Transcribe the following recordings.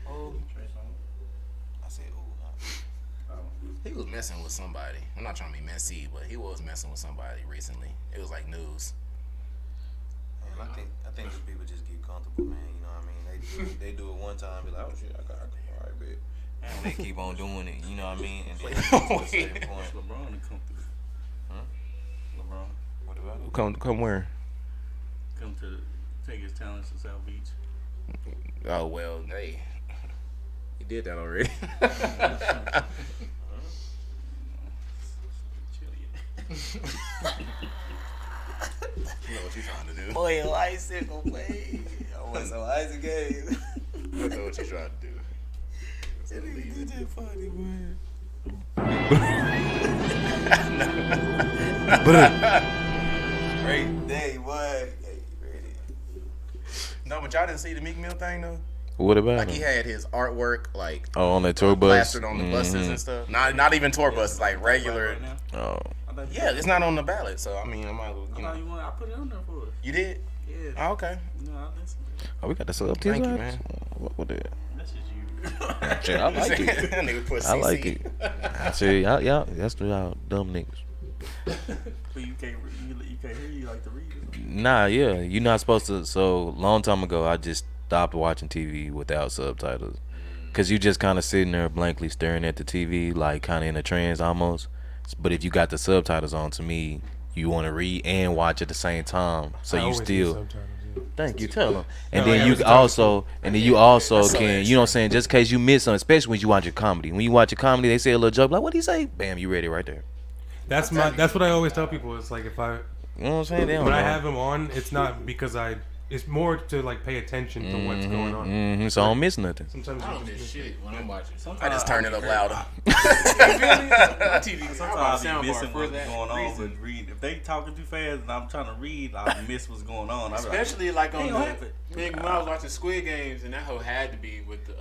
Oh. I said, ooh. He was messing with somebody. I'm not trying to be messy, but he was messing with somebody recently. It was like news. Man, I think these people just get comfortable, man. You know what I mean? They do it one time, be like, oh shit, I got all right, bet. And they keep on doing it. You know what I mean? And then to a certain point, LeBron to come through. huh? LeBron What about it? Come where? come to take his talents to South Beach. Oh well, hey, he did that already. You know what you trying to do. Boy, Isaac, away. I want some Isaac game. You know what you trying to do. You just funny, man. Great day, boy. Hey, ready? No, but y'all didn't see the Meek Mill thing though. What about Like him? he had his artwork like on that tour bus? plastered on the buses and stuff. Not even tour buses, like regular. Right now. Oh. Yeah, it's not on the ballot, so I mean, I might as well, I you thought know. you wanted. I put it on there for us. You did? Yeah. Oh, okay. No, I listened. Oh, we got the subtitles. Thank you, man. What the? That's just you. Shit, I like it. That nigga put CC. I like it. I say, y'all, that's the y'all dumb niggas. But you can't hear. You like to read it. Nah, yeah, you're not supposed to. So long time ago, I just stopped watching TV without subtitles, cause you just kind of sitting there blankly staring at the TV, like kind of in a trance almost. But if you got the subtitles on, to me, you want to read and watch at the same time, so you still. Thank you. Tell them. And then you also, can, you know what I'm saying, just in case you miss something, especially when you watch a comedy. When you watch a comedy, they say a little joke like, "What do you say?" Bam, you ready right there. That's what I always tell people. It's like if I, You know what I'm saying? They don't when I know. have them on, it's not because it's more to like pay attention to what's going on. Mm-hmm, so I don't miss nothing. Sometimes I you don't just miss miss shit when I'm watching. I just turn it up louder. My TV, Sometimes I be missing for what's that going on, reason. but read. If they talking too fast and I'm trying to read, I miss what's going on. Especially like on Ain't gonna happen. when I was watching Squid Games and that whole had to be with the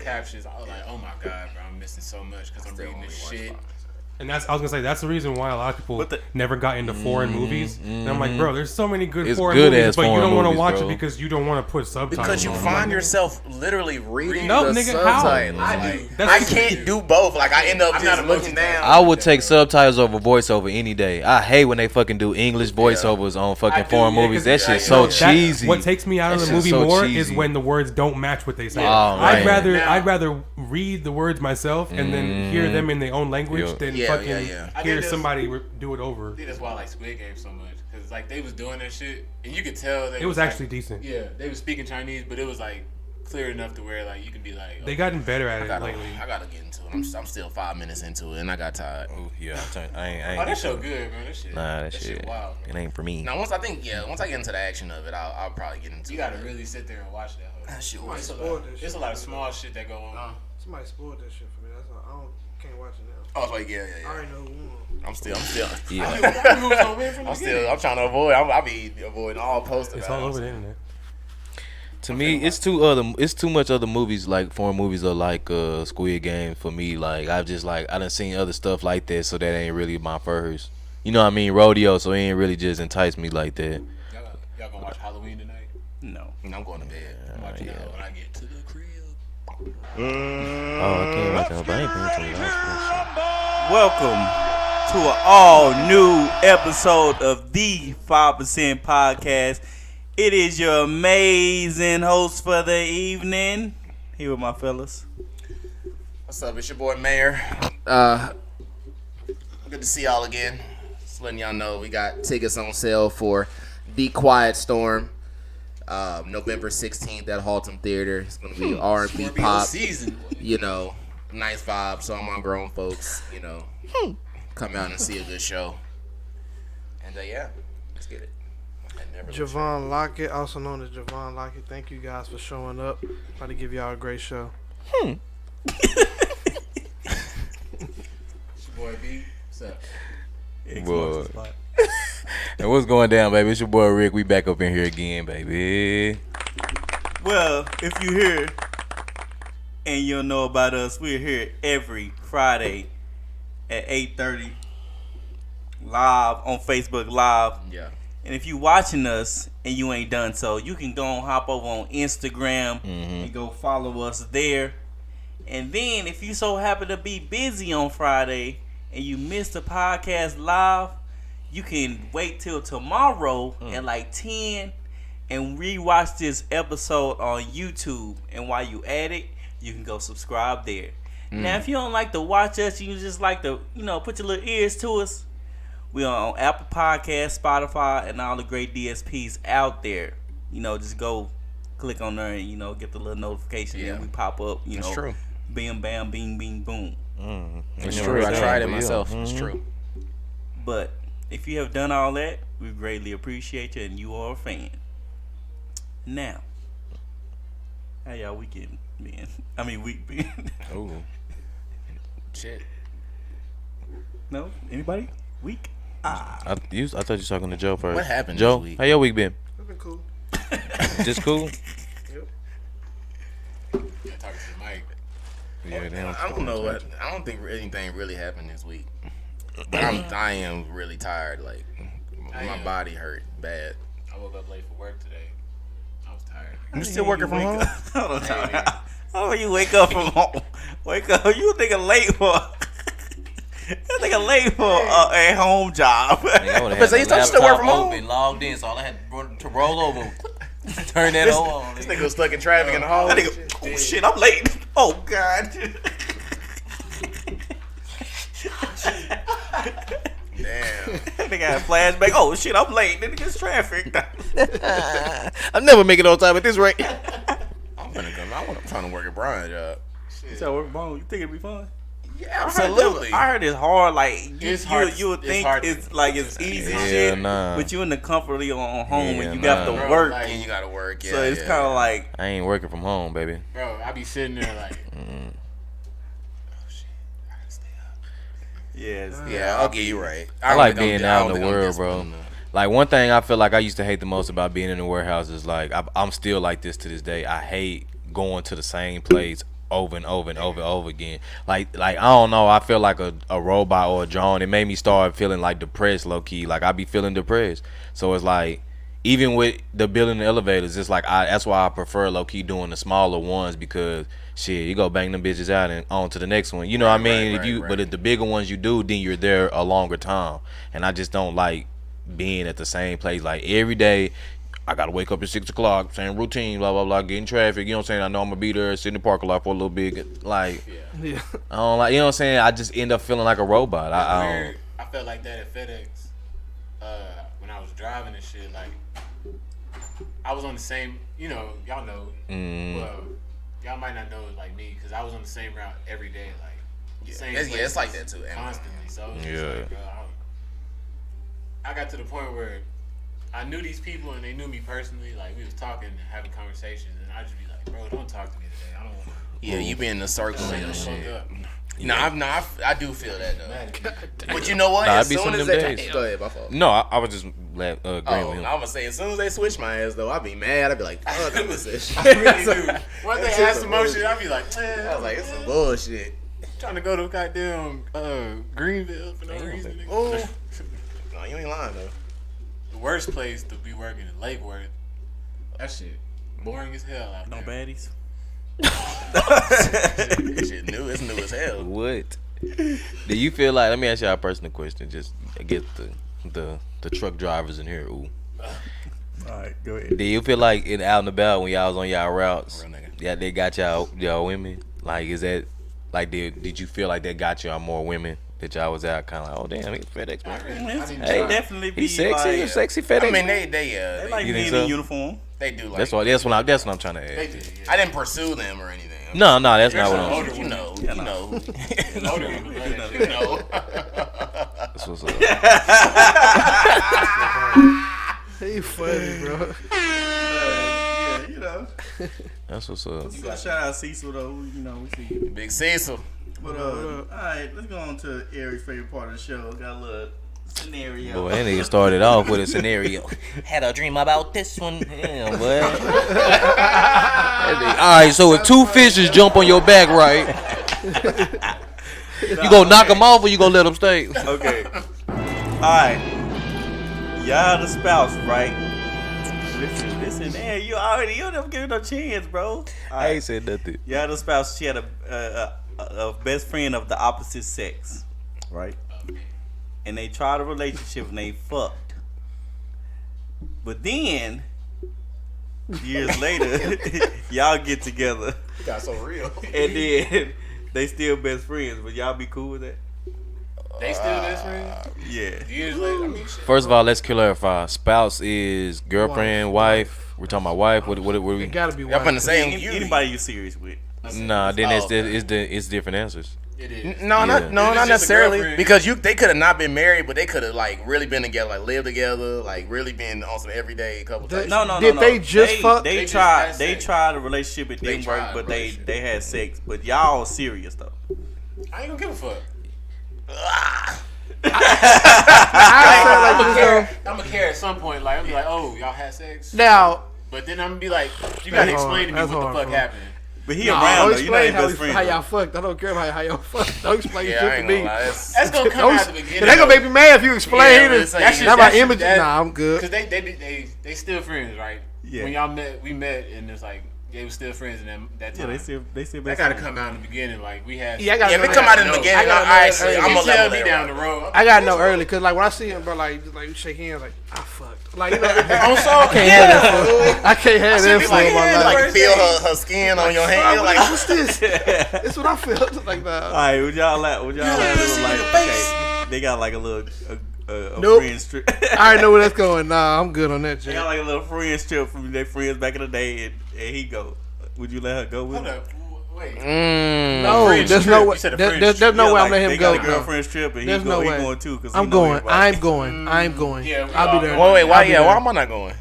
captions. I was like, oh my god, bro, I'm missing so much because I'm reading this shit. And I was gonna say that's the reason why a lot of people But never got into foreign movies. And I'm like, bro, there's so many good It's foreign good movies, ass but you foreign don't want to movies, watch bro. it because you don't want to put subtitles. Because you on. find yourself literally reading No, the nigga, how? subtitles. I do. I can't do both. Like I end up I'm just not a looking multitasker. down. I would take subtitles over voiceover any day. I hate when they fucking do English voiceovers on fucking do, foreign yeah, movies. 'cause That shit's No, so that- cheesy. What takes me out of That the shit's movie so more cheesy. is when the words don't match what they say. Oh, I'd right. I'd rather read the words myself and then hear them in their own language Yeah. than Yeah, fucking yeah, yeah. I hear think somebody do it over. I think that's why I like Squid Game so much because like they was doing that shit and you could tell they It was like- actually decent. Yeah, they was speaking Chinese, but it was like clear enough to where like you can be like, They gotten better at I it gotta, lately. I gotta get into it. I'm still 5 minutes into it, and I got tired. Oh yeah, I ain't oh, that show good, man. That shit. Nah, that shit. wild. It ain't for me. Now, once I get into the action of it, I'll probably get into You it. gotta really sit there and watch that. Whole That shit Somebody was. spoiled that shit. There's a lot of small shit that go on. Somebody spoiled that shit for me. That's why can't watch it now. Oh, it's like yeah. I already know who won. I'm still. Yeah. Who's gonna win from the beginning? I'm trying to avoid. I'll be avoiding all posts. It's about all it. over the internet. To me, it's too much other movies like foreign movies are like Squid Game for me. Like I done seen other stuff like that, so that ain't really my first. You know what I mean? Rodeo, so it ain't really just enticed me like that. Y'all gonna watch Halloween tonight? No. And I'm going to bed. I'm watching that when I get to the crib. Oh, I can't watch that, but I ain't paying attention. Welcome to an all new episode of the 5% Podcast. It is your amazing host for the evening. Here with my fellas. What's up? It's your boy Mayor. Good to see y'all again. Just letting y'all know we got tickets on sale for The Quiet Storm. November 16th at Haltom Theater. It's gonna be R&B pop. Season. You know, nice vibe. So I'm on grown folks. You know, come out and see a good show. And yeah, let's get it. Johvan Lockett, also known as Johvan Lockett. Thank you guys for showing up. About to give y'all a great show. It's your boy B. What's up? Boy. And what's going down, baby? It's your boy Rick. We back up in here again, baby. Well, if you're here and you don't know about us, we're here every Friday at 8:30 live on Facebook Live. Yeah. And if you watching us and you ain't done so, you can go and hop over on Instagram and go follow us there. And then if you so happen to be busy on Friday and you missed the podcast live, you can wait till tomorrow at like 10 and rewatch this episode on YouTube. And while you at it, you can go subscribe there. Now, if you don't like to watch us, you just like to, put your little ears to us. We are on Apple Podcasts, Spotify, and all the great DSPs out there. Just go click on there and, get the little notification. Yeah. And we pop up, That's true. Bam, bam, bing, bing, boom. It's true. I tried it myself. It's true. But if you have done all that, we greatly appreciate you, and you are a fan. Now, how y'all weekend been? Week been? Oh. Shit. No? Anybody? Week? I thought you were talking to Joe first. What happened Joe, this week? how your week been? It's been cool. Just cool? Yep. Talking to the mic. Yeah, damn. I don't know what. I don't think anything really happened this week. But I am really tired. Like my body hurt bad. I woke up late for work today. I was tired. You still working from home? Hold on. How you wake up from home? Wake up. You think late for? You think late for a home job? But so you still work from home? Open, logged in, so all I had to roll over. Turn that on. This nigga was stuck in traffic in the hall. That nigga, oh shit, I'm late. Oh god. Damn. That nigga had a flashback. Oh shit, I'm late. Then it's traffic. I'll never make it on time at this rate. I'm trying to work at Brian's job. You tell work bone. You think it'd be fun? Yeah, absolutely. I heard it's hard. Like It's hard. you would think hard. it's easy Yeah, shit, nah. but you in the comfort of your own home Yeah, and you got to nah. work. Like, And you gotta work. Yeah, So it's kind of like I ain't working from home, baby. Bro, I be sitting there like, yeah, I'll get you right. I like being out in the world, bro. Like one thing I feel like I used to hate the most about being in the warehouse is like I'm still like this to this day. I hate going to the same place over and over and over again. Like I don't know. I feel like a robot or a drone. It made me start feeling like depressed, low key. Like I be feeling depressed. So it's like even with the building the elevators, it's like that's why I prefer low key doing the smaller ones because shit, you go bang them bitches out and on to the next one. You know what I mean? But if the bigger ones you do, then you're there a longer time. And I just don't like being at the same place like every day. I gotta wake up at 6 o'clock, same routine, blah blah blah, getting traffic. You know what I'm saying? I know I'm gonna be there, sit in the parking lot for a little bit. Like, Yeah. I don't like. You know what I'm saying? I just end up feeling like a robot. I felt like that at FedEx when I was driving and shit. Like, I was on the same, y'all know. Well, y'all might not know it like me because I was on the same route every day. Like, same it's like that too. constantly. So it was just Yeah. like, bro, I got to the point where I knew these people and they knew me personally. Like, we was talking, having conversations, and I'd just be like, bro, don't talk to me today. I don't want to. Yeah, you be in the circle and shit. Up. No, I do feel that though. But you know what? Nah, As it be soon some as them they days. go ahead, my fault. no, I was just agreeing with I'm him. gonna say as soon as they switch my ass though, I'd be mad. I'd be like, fuck, I miss this shit. I really do. Once they ask some more shit, I'd be like, man. I was like, it's some bullshit. Trying to go to goddamn Greenville for no reason. Nigga. Oh, no, you ain't lying though. The worst place to be working in Lake Worth. That shit boring as hell out no there. baddies. Shit new, it's new as hell. What? Do you feel like? Let me ask y'all a personal question. Just get the truck drivers in here. Ooh. All right, go ahead. Do you feel like out and about when y'all was on y'all routes? Real nigga. Yeah, they got y'all women. Like, is that like did you feel like they got y'all more women that y'all was out kind of like, oh damn, he's FedEx man. They definitely be He's sexy, like, he's sexy FedEx. I mean, they they like You think being in so? uniform. they do like. That's what I'm trying to They ask. did, yeah. I didn't pursue them or anything. No, that's not what I'm. Older You know. Older women love that shit. That's what's up. He funny, bro. Yeah, That's what's up. You gotta shout out Cecil though. We see you. Big Cecil. But all right, let's go on to Airrick's favorite part of the show. Got a little scenario. Boy, that nigga started off with a scenario. Had a dream about this one. Damn, boy. Alright, so if two fishes jump on your back, right? You gonna knock them off or you gonna let them stay? Okay. All right. Y'all the spouse, right? Listen, man, you never give no chance, bro. I ain't said nothing. Y'all the spouse. She had a best friend of the opposite sex, right? And they tried a relationship and they fucked. But then, years later, y'all get together. It got so real. And then they still best friends. Would y'all be cool with that? They still best friends? Yeah. Years later, I mean, shit. First of all, let's clarify. Spouse is girlfriend, wife. We're talking about wife. What we? It gotta be I'm wife. finna say Anybody you serious with? Nah, then it's different answers. It is. No, Yeah. not just a necessarily. girlfriend. Because they could have not been married, but they could have like really been together, like lived together, like really been on some everyday couple They- days. No. Did they just fuck? They They just tried. had They sex. tried a relationship. It They didn't work, tried but a they relationship. had sex. But y'all serious though. I ain't gonna give a fuck. I I'm gonna care at some point. Like I'm be like, oh, y'all had sex. now, But then I'm gonna be like, you gotta That's explain to me hard. what the That's fuck hard, happened. But he don't around though. You know explain they how, best friends. how y'all fucked. I don't care about how y'all fucked. Don't explain Yeah, I shit to ain't me. gonna lie. That's That's gonna come out at the beginning. They gonna make me mad if you explain Yeah, but it. it's like- That's just- Not my that's just- image. that- Nah, I'm good. Cause they still friends, right? Yeah. When y'all met, we met, and it's like they were still friends, and then that Yeah, time. they still that best gotta friends. come out in the beginning. Like we had. Yeah, I gotta if know it come that. out in the beginning, I gotta know I that actually, early. I'm you gonna tell level me that down right. the road. I gotta know early, cause like when I see him, bro, like we shake hands, like I fucked. Like you know, On so I can't have that. For, I can't have that be for like, my yeah, life. Like feel her skin on your hand. Bro, Like what's this? That's what I feel like. All Nah. right, would y'all like do like okay? They got like a little a Nope. friend strip. I already know where that's going. Nah, I'm good on that They shit. got like a little friend strip from their friends back in the day, and he go. Would you let her go with Hold him? up. Wait. No, friend there's strip. no way. You said a There's friend no Yeah, way I'm like, letting they him got go. a No. girlfriend strip, and There's no he way. going too. Cause I'm going. I'm going. I'm going. Yeah, we I'll all be there. wait, why? I'll be Yeah, there. why am I not going?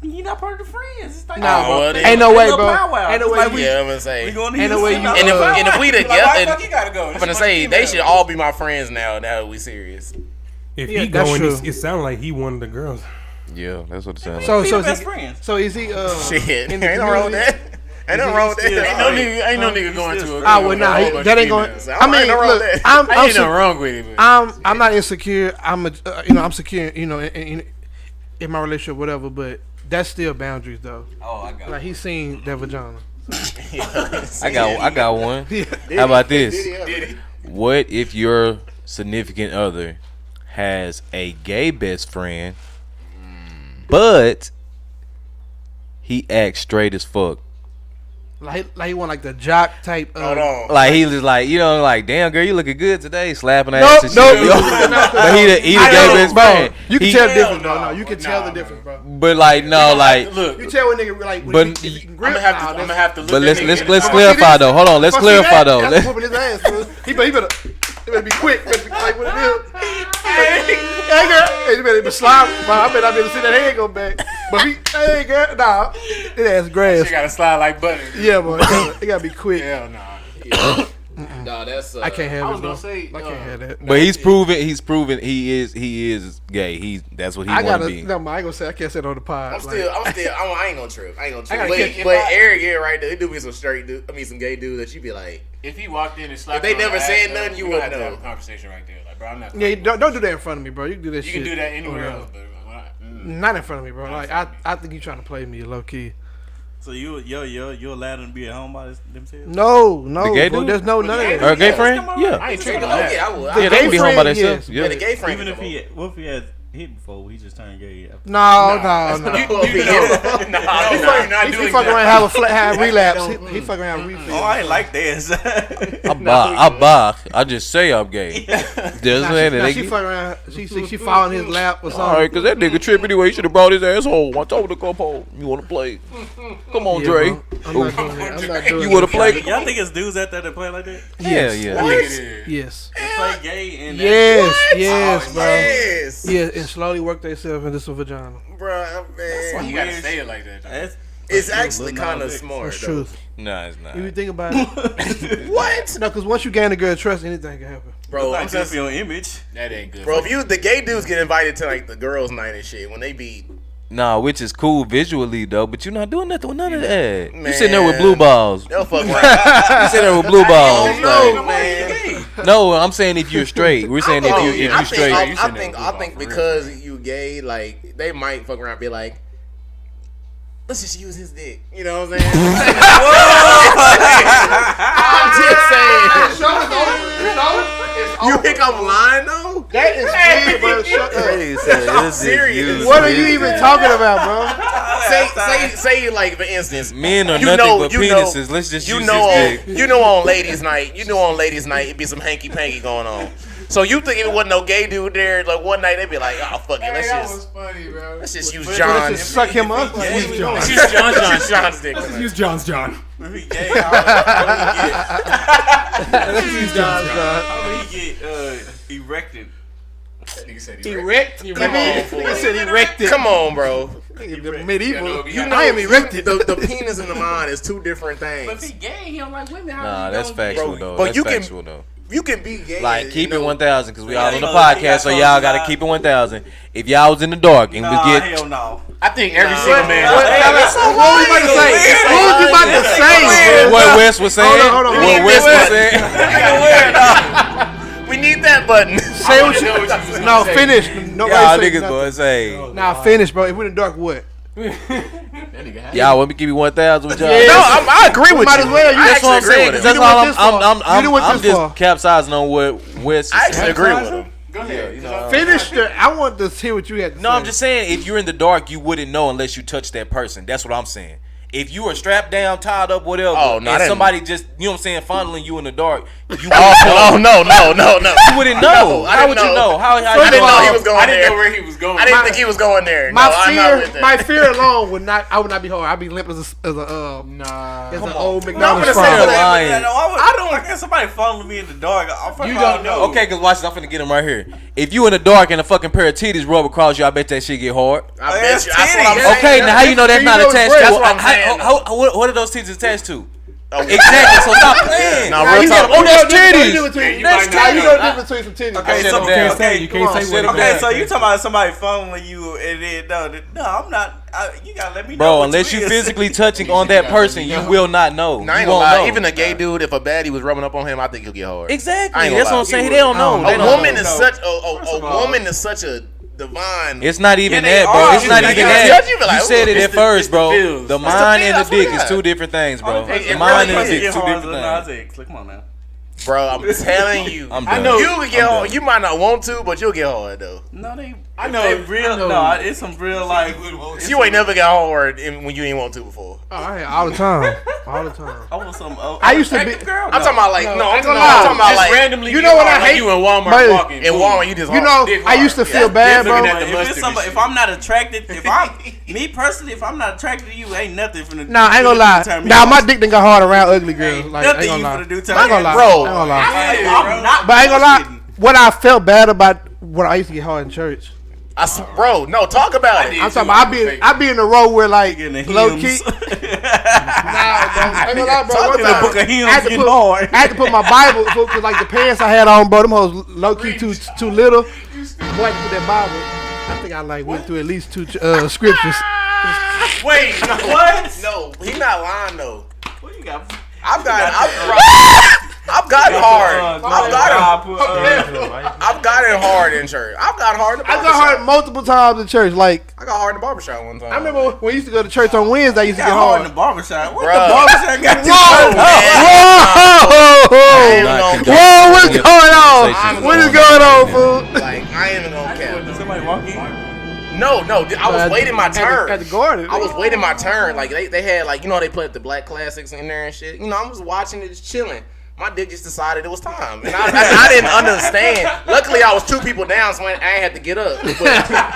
You're not part of the friends. It's like Nah, bro. they- Ain't no they way, little bro. powwow. Ain't no It's way like you- Yeah, I'm gonna say. we going to Ain't no way you- And if we Like, why together, the fuck you gotta go? I'm gonna say they should all be my friends now. Now that we serious. If Yeah, he that's going, true. it sounds like he one of the girls. Yeah, that's what it sounds like. So Be so the is best he? friends. So is he? Shit, in ain't the no wrong with community? that. Ain't no wrong with Still- that. Ain't no nigga going to a Ah, well, with a nah, whole bunch that of ain't going. females. I mean, Ain't no wrong look, with that. I'm Ain't nothing wrong with it. But I'm not insecure. I'm I'm secure. In my relationship, whatever. But that's still boundaries, though. Oh, I got Like he's seen that vagina. I got one. How about this? What if your significant other has a gay best friend, but he acts straight as fuck? Like he want like the jock type. Hold on. Like he was like, like, damn girl, you looking good today, slapping her Nope, ass and nope, shit. nope. But he the gay best bro. friend. You can He- tell the difference, bro. no. No, you can Nah, tell the bro. difference, bro. But like no, like. look, You tell a nigga like, But- if he can I'm grip. gonna have to look. But that let's nigga let's in the let's eye. clarify though. Hold on, let's Fuck, see clarify that? though. That's Let's- whooping his ass, fool. He better be quick. Better be like what it is. Hey girl, hey, you better be slide. I bet I better see that hand go back. But hey girl, nah, it ass grass. She gotta slide like butter. Yeah, boy, it gotta be quick. Hell nah. No, that's. I can't I have was it, gonna bro. say, I can't have that. But he's proven he is gay. That's what he I want to gotta. be. No, I ain't gonna say. I can't say it on the pod. I'm still. I ain't gonna trip. I ain't gonna trip. gotta But, catch- but Airrick, yeah, right there. It do be some straight dude. I mean, some gay dude that you be like, If he walked in and slapped If they her on never the said ass, nothing, you we gonna wouldn't have to know. have a conversation right there. Like, bro, I'm not. Yeah, don't do that in front of me, bro. You can do that You shit. can do that anywhere over else, but Not in front of me, bro. Like I think you trying to play me low key. So you allowed them to be at home by themselves? No, The gay bro, dude? there's none of that. Or a gay friend? I Yeah, ain't oh tripping on that. yeah, I would. The I yeah, gay they can be home by friend, themselves. yes. yeah, Yeah, the gay friend. Even if he had hit before, he just turned gay. No. You know, He not doing fuck around, that. have relapse. He fuck around, refill. Oh, I ain't like this. I just say I'm gay. Just saying Now it. she fuck around. She fall in his lap or All something. right, cause that nigga trip anyway. He should have brought his ass home. I told him to come home. You want to play? Come on, Yeah, Dre. bro. I'm not doing that. I'm not doing You want that. to play? Y'all think it's dudes out there that play like that? Yeah, yeah. Yes. They play gay and Yes, bro. Yes, Yeah, and slowly work themselves into some vagina. bro, man. You gotta say it like that. That's It's actually kind of Lil Nas X. smart. That's though. truth. Nah, it's not. If you think about it. What, No, because once you gain a girl trust, anything can happen. bro? I'm not good just, for your image. That ain't good. bro. If the gay dudes get invited to like the girls' night and shit, when they be Nah, which is cool visually though, but you're not doing nothing with none of that. You Man. sitting there with blue balls. they'll fuck around. You sitting there with blue balls. No, Like, man. no, I'm saying if you're straight. We're saying if you I straight. think because you dude gay, like they might fuck around and be like, let's just use his dick. You know what I'm saying? I'm just saying. The show is over. You think I'm lying though? That is weird, bro. Shut up. I'm serious. What are you even talking about, bro? Say like for instance, Men are you nothing know- but you know- penises. Let's just you use know his on dick. you know on ladies' night, it be some hanky panky going on. So you think it wasn't no gay dude there? Like one night they'd be like, oh fuck it, Hey, that was funny, bro. let's just use Let's John. just suck him up. Use John. Let's use John's dick. Use John's John. If he gay, how would he get erected? Nigga said Erect? Come on, fool. Nigga said erected. Come on, bro. Medieval. You know, I am erected. The penis and the mind is two different But if things. he gay, he don't like women. How Nah, he that's gonna factual Bro, though. but That's you can- factual though. You can be gay. Like keep you it know. 1,000 because we all on the he podcast, got so told y'all to gotta lie. keep it 1,000. If y'all was in the dark and was Nah, get hell no. I think every single man. What was you about to say? What was you about to say? what Wes was saying, Hold on. what Wes was saying. We need that button. Say what you. No, finish. Nobody Y'all say niggas nothing. gonna say, Nah, finish, bro. If we're in the dark, what? y'all want me to give you 1,000 with y'all? Yeah. No, I agree with Might you. as well. You I That's what I'm actually agree saying. with 'Cause him. that's all You done went this far. You done went I'm this far. just capsizing on what Wes. I actually agree with him. Go ahead. Finish. I want to hear what you had to say. No, I'm just saying, if you're in the dark, you wouldn't know unless you touch that person. That's what I'm saying. If you were strapped down, tied up, whatever, Oh, no, I and didn't- somebody just, you know what I'm saying, fondling you in the dark, you wouldn't Oh no. You wouldn't know. I How didn't would you know. know? How I didn't know he was going I didn't know there. where he was going. I didn't think he was going there. No, My I'm not with my that. fear alone would not. I would not be hard. I'd be limp as an Nah. old No, I'm McDonald's gonna say fry. that. lying. I don't. I guess somebody following me in the dark. You don't know. Okay, because watch this. I'm finna get him right here. If you in the dark and a fucking pair of titties rub across you, I bet that shit get hard. I bet you. That's what I'm Okay, saying. Okay, now how you know that's You not know it's attached breast. to? That's what I'm saying. What are those titties attached to? Oh, Exactly. So stop playing. Nah, Nah, real you talk. know- you know that's the difference titties. between- You That's might not Nah, you know. know the difference between some titties. Okay, shut so up, You Damn. can't say. You Come can't on, say what. Okay, so you talking about somebody funneling you and then no, I'm not. You gotta let me know. Bro, what unless you is. physically touching on that person, you will not know. Nah, I You ain't gonna won't lie. know. Even a gay dude, if a baddie was rubbing up on him, I think he'll get hard. I Exactly. ain't That's gonna what I'm lie. saying. They don't know. They A don't woman know. is such a divine. It's not even Yeah, they that, bro. are. It's not They even got that. touch you, be like, You said it ooh, at it's first, the bro. feels. The It's mind and the feels, I dick swear is to two God. different things, bro. It The mind and the really dick is. is two different things. Come on now. Bro, I'm telling you. I'm I done. know. You can get I'm hard. done. You might not want to, but you'll get hard though. No, they. I know. They real. I know. No, it's some real like. You ain't never got hard when you ain't want to before. Oh, I had all the time. All the time. I want some. I used to be- attractive girl. I'm talking about like No, no. I I'm ain't talking gonna lie. about Just like randomly. You know what I like hate? You in Walmart But- walking. in Walmart. You just You hard. know, Dick I hard. used to feel That's bad, looking bro. at the If, mustard it's somebody, and if I'm not attracted, me personally, if I'm not attracted to you, ain't nothing from the. Nah, I ain't gonna lie. Nah, my dick done got hard around ugly girls. Like, I Nothing ain't you gonna lie. finna do to I ain't gonna lie. Bro. I ain't gonna lie. I'm not. But I ain't gonna lie. bullshitting. What I felt bad about when I used to get hard in church. Bro, no, talk about it. I'm talking about I be in the row where like In the low hymns. key. Nah, bro. I ain't gonna lie, bro. Talk One in the time, book of hymns, I had to getting put- hard. I had to put my Bible because like the pants I had on, bro. Them hoes low key too little. Boy, I put that Bible. I think I like went through at least 2 scriptures. Wait, what? No, he not lying though. What you got? I've gotten hard. I've gotten hard in church. I've got hard in the I got hard barbershop. multiple times in church. Like I got hard in the barbershop one time. I remember when we used to go to church on Wednesday. I used to Got get hard hard. in the barbershop. What Bruh. the barbershop got you? Man, Whoa! I ain't Whoa! gonna- What's going on? Conversations What is going going on, on. fool? Like I ain't even gonna cap. Did somebody walk in? No, I was waiting my turn. At the garden. I was waiting my turn. Like they had like they put the black classics in there and shit. I was watching it, just chilling. My dick just decided it was time, and I didn't understand. Luckily, I was 2 people down, so I ain't had to get up.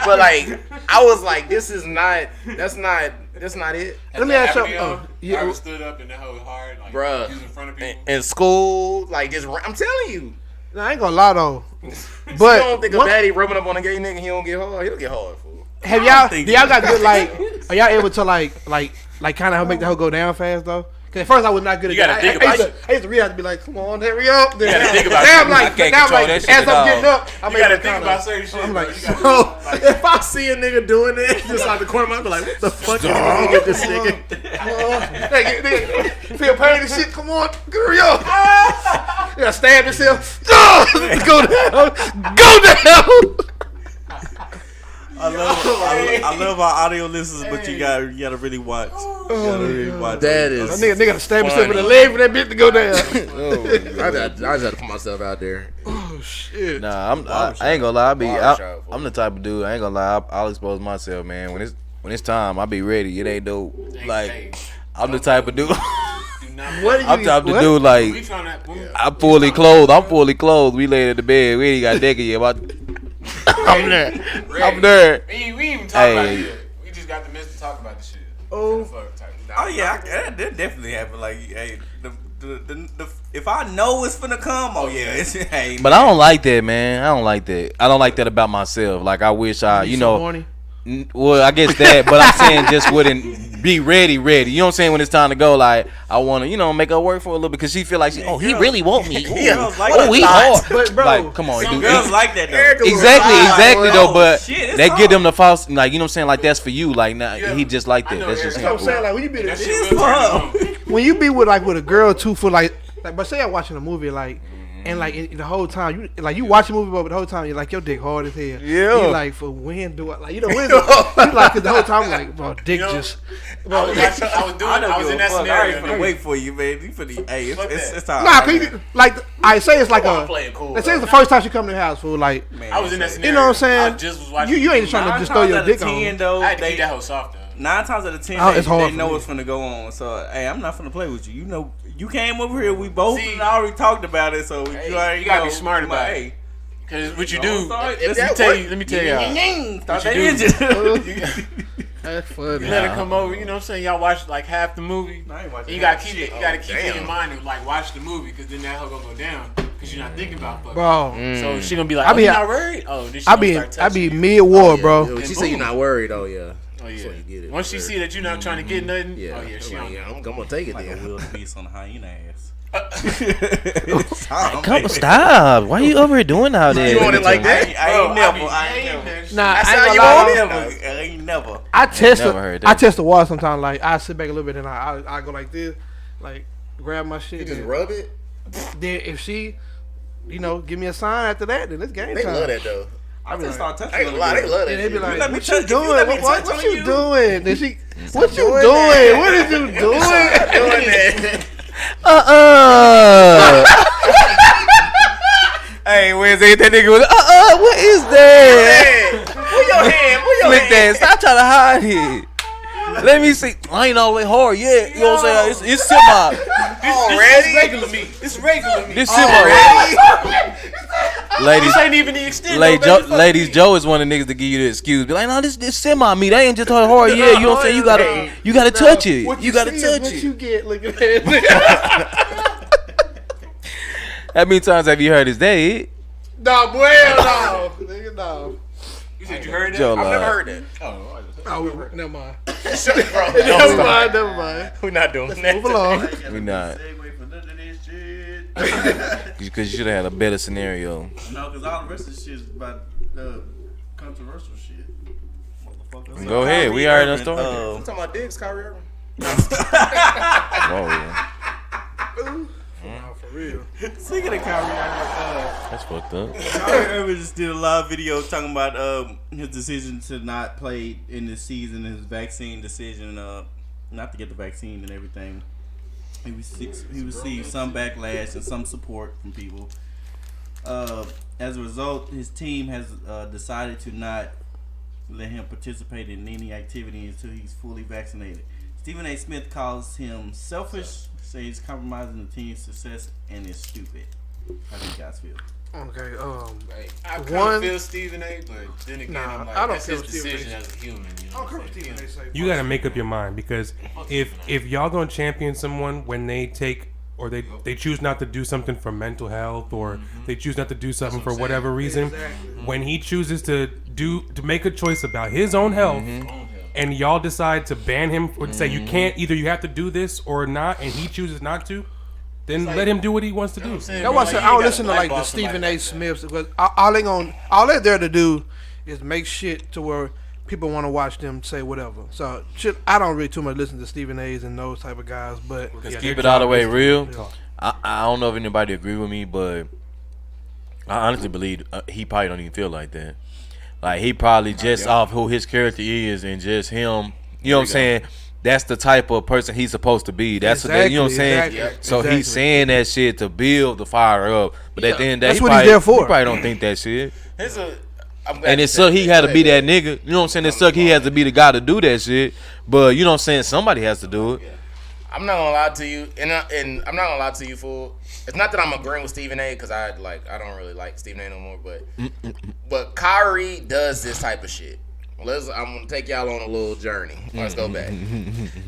But like I was like, this is not. That's not it. Let me ask you. I Yeah. ever stood up in the whole hard, like, Bruh. in front of people. In school, like just I'm telling you. Nah, I ain't gonna lie though. You But don't think a one- baddie rubbing up on a gay nigga, he don't get hard. He'll get hard, fool. have I y'all? don't think Do y'all you- got good like? Are y'all able to like kind of make the hoe go down fast though? Cause at first I was not good at You gotta that. think I about used to really be like, come on, hurry up. Then gotta think about now it. I'm like, I can't now I'm control like, that shit as at I'm all. getting up, I'm You gotta think about certain shit. I'm bro. like, You gotta so think, like, If I see a nigga doing it just out the corner, I'll be like, what the fuck is wrong with this nigga? nigga, feel pain and shit. Come on, hurry up. You gotta stab yourself. Go down. Go down. I love our audio listeners, but you gotta really watch. You gotta really watch. That is. That nigga gotta stab himself in the leg for that bitch to go down. I just had to put myself out there. Oh shit. Nah, I ain't gonna lie. Barbershop, I'm the type of dude. I ain't gonna lie. I'll expose myself, man. When it's time, I'll be ready. It ain't no like. I'm the type of dude. I'm the type of dude like. I'm fully clothed. We laid in the bed. We ain't got naked yet. I'm there. We ain't even talk about it yet. We just got the miss to talk about the shit. Oh yeah, that definitely happened. Like, hey, the if I know it's finna come, oh yeah, it's hey. But I don't like that, man. I don't like that about myself. Like I wish So horny? Well, I guess that, but I'm saying just wouldn't be ready. You know what I'm saying? When it's time to go, like I want to, make her work for a little bit because she feel like he really want me. He hard. But bro, like, come on, some dude. girls like that though. Exactly though. But shit, they give them the false, like you know what I'm saying? Like that's for you. Like nah, he just like that. That's just that's what him. I'm saying. Like when you be That shit real turn on. when you be with a girl too for like but say I'm watching a movie like. And like the whole time, you watch a movie, but the whole time you're like your dick hard as hell. Yeah. You like for when do I when? You like 'cause the whole time like bro, dick just. I was in that scenario. I wait for you, man. You finna, hey, it's time. Nah, like I say it's like playing cool. let's say it's the first time she come to the house for like. Man, I was in that scenario. You know what I'm saying? I just was watching. You ain't trying to just throw your dick on. I had to keep that hoe soft though. 9 times out of 10, it's hard they for know me. what's finna go on. So, hey, I'm not finna play with you. You know, you came over here. We both See, already talked about it. So you already you gotta know. be smart about Hey, it. Cause what you do, Start- let me tell y'all. Start you that do- engine. That's funny. You let her come over, you know what I'm saying? Y'all watch like half the movie. I ain't watching You gotta half keep the it. shit. You gotta keep it damn. in mind and like watch the movie, cause then that hoe gonna go down, cause you're not thinking about fucking. Bro, So she gonna be like, I oh, be- you not worried? Oh, this shit I gonna be start touching. mid war, bro. Yeah, she And say you're boom. not worried. Oh yeah. Oh yeah. So you get it. Once she see that you're not trying to get nothing, Yeah. oh yeah, she on. I'm gonna take it Like a then. wildebeest on a hyena ass. Stop. Why you over here doing all that? You want it like that? I ain't never. Nah, That's I how ain't you gonna want lie. it? I ain't never. I test Never heard I that. test the water sometimes. Like I sit back a little bit and I go like this, like grab my shit. You just and rub it. then if she, give me a sign after that, then it's game They time. love that though. I just start touching. I ain't gonna lie, they love that. And they be shit. like, let me "What touch- you if you doing? let me What touch on you you." doing?" Then she, "What you doing doing? that. What is you doing?" doing that. Hey, Wednesday, that nigga was what is that? Hey, put your hand. Put your Flick hand. that. Stop trying to hide it. Let me see. I ain't all the way hard yet. You know what I'm saying? It's semi. Already? Regular meat. This regular meat. This semi. Ladies, This ain't even the extent. ladies, Joe is one of the niggas to give you the excuse. Be like, no, this semi meat. I ain't just hard yet. You know what I'm saying? You gotta touch it. What You gotta see is touch what it. you get. Look at that. How many times have you heard his day? No, boy, no, nigga, no. You said you heard that? Joe, I've never heard that. Oh, never mind. Shut it, bro. Never mind. We're not doing Move that. along. We not. Segue for none of this shit. Because you should have had a better scenario. No, because all the rest of the shit is about controversial shit. Motherfucker. Go ahead. We already done started. I'm talking about dicks, Kyrie Irving. Oh, yeah. No, for real. Speaking of Kyrie Irving, That's fucked up. Kyrie Irving just did a live video talking about his decision to not play in this season, his vaccine decision, not to get the vaccine and everything. He received some backlash and some support from people. As a result, his team has decided to not let him participate in any activity until he's fully vaccinated. Stephen A. Smith calls him selfish, says he's compromising the team's success, and is stupid. How do you guys feel? Okay, I kind One- of feel Stephen A, but then again, Nah, I'm like, I don't that's his feel Stephen decision A. as a human. You know I'll what come I'm with saying? Stephen A. say, You gotta make up your mind because if y'all gonna champion someone when they take or they choose not to do something for mental health or they choose not to do something for whatever reason, when he chooses to make a choice about his own health and y'all decide to ban him or say you can't, either you have to do this or not, and he chooses not to, then let him do what he wants to do. That's why I said I don't listen to like the Stephen A. Smiths because all they're there to do is make shit to where people want to watch them say whatever. So shit, I don't really too much listen to Stephen A's and those type of guys, but Just keep it all the way real. I don't know if anybody agree with me, but I honestly believe he probably don't even feel like that. Like he probably just off who his character is and just him. You know what I'm saying? That's the type of person he's supposed to be. That's what you know what I'm saying. Exactly. So he's saying that shit to build the fire up. But at the end of the day, That's what he's there for. He probably don't think that shit. I'm glad And you it said suck he that. had to Go be ahead. that nigga. You know what I'm saying? It suck he has to be the guy to do that shit. But you know what I'm saying? Somebody has to do it. I'm not gonna lie to you, and I'm not gonna lie to you, fool. It's not that I'm agreeing with Stephen A. because I don't really like Stephen A. no more, but Kyrie does this type of shit. I'm gonna take y'all on a little journey. Let's go back.